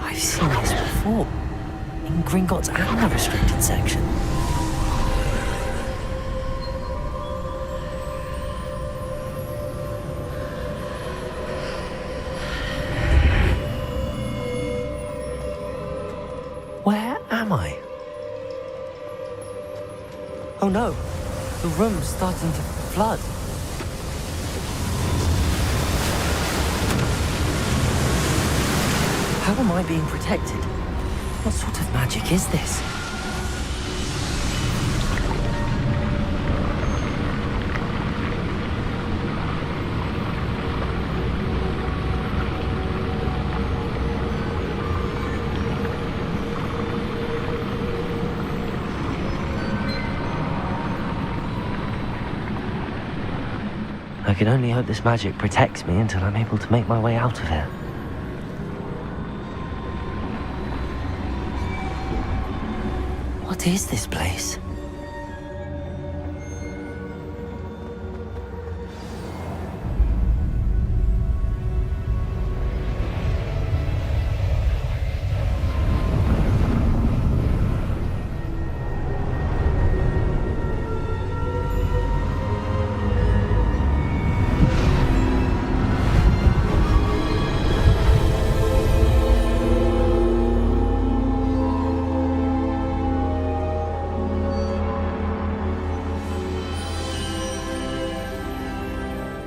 A: I've seen this before. In Gringotts and the restricted section. Where am I? Oh no, the room's starting to flood. How am I being protected? What sort of magic is this? I can only hope this magic protects me until I'm able to make my way out of here. What is this place?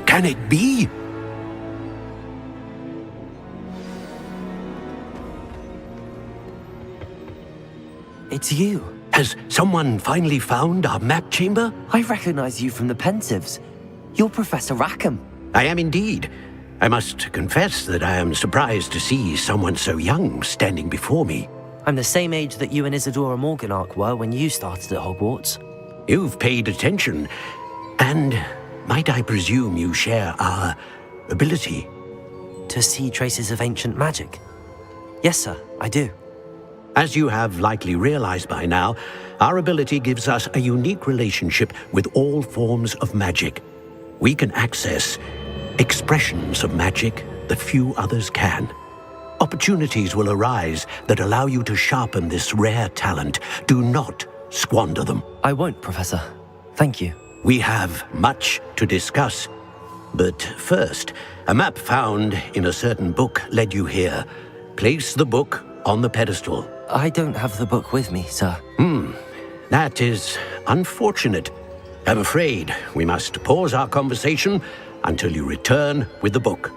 K: Can it be?
A: It's you.
K: Has someone finally found our map chamber?
A: I recognize you from the Pensives. You're Professor Rackham.
K: I am indeed. I must confess that I am surprised to see someone so young standing before me.
A: I'm the same age that you and Isadora Morganach were when you started at Hogwarts.
K: You've paid attention, and might I presume you share our ability?
A: To see traces of ancient magic? Yes, sir, I do.
K: As you have likely realized by now, our ability gives us a unique relationship with all forms of magic. We can access expressions of magic that few others can. Opportunities will arise that allow you to sharpen this rare talent. Do not squander them.
A: I won't, Professor. Thank you.
K: We have much to discuss. But first, a map found in a certain book led you here. Place the book on the pedestal.
A: I don't have the book with me, sir.
K: That is unfortunate. I'm afraid we must pause our conversation until you return with the book.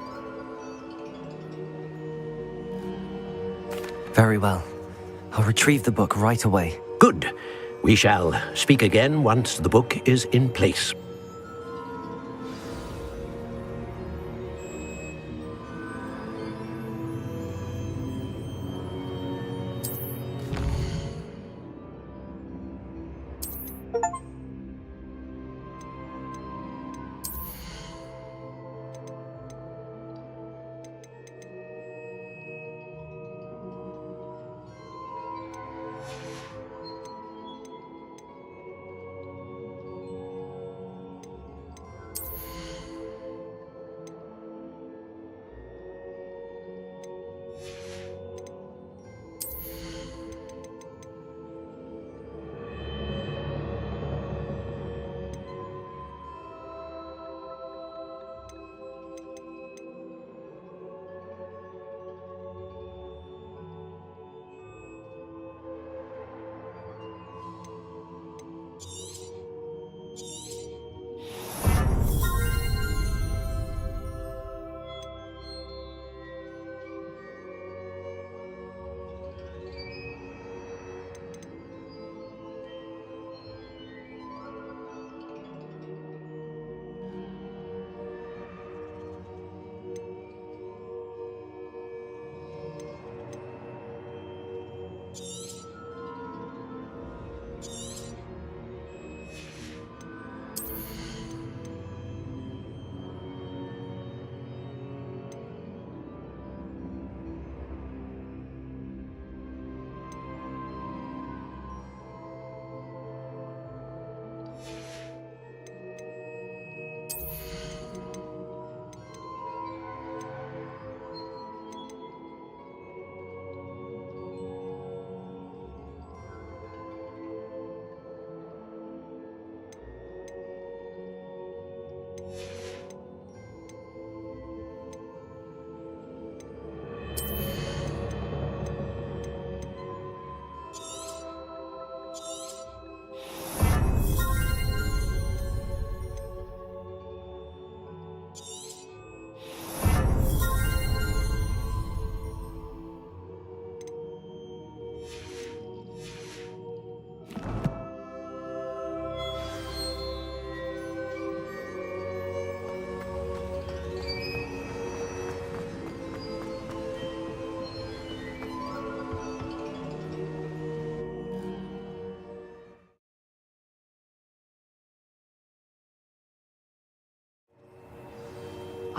A: Very well. I'll retrieve the book right away.
K: Good. We shall speak again once the book is in place.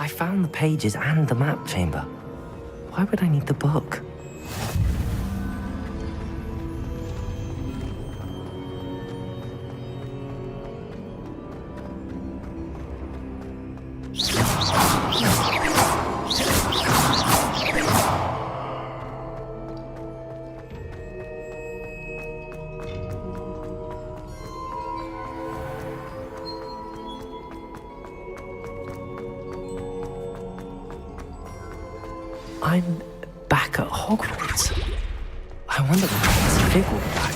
A: I found the pages and the map chamber. Why would I need the book? I'm back at Hogwarts. I wonder when Professor Fig will be back.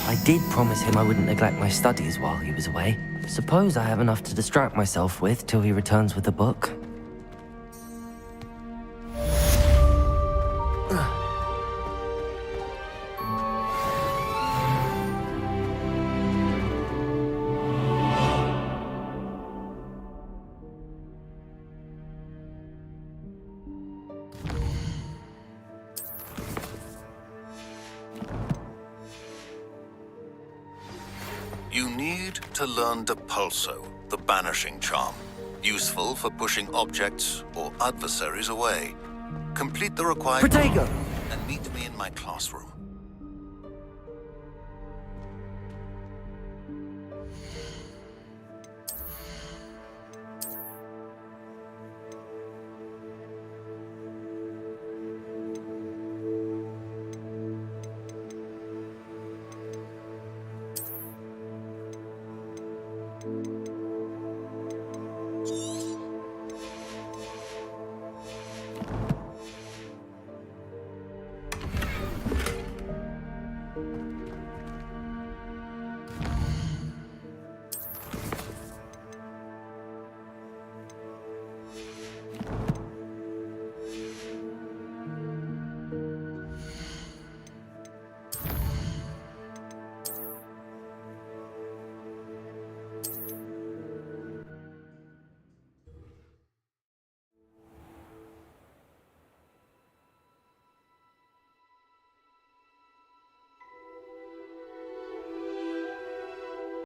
A: I did promise him I wouldn't neglect my studies while he was away. Suppose I have enough to distract myself with till he returns with the book.
N: You need to learn Depulso, the banishing charm. Useful for pushing objects or adversaries away. Complete the required...
A: Protego!
N: And meet me in my classroom.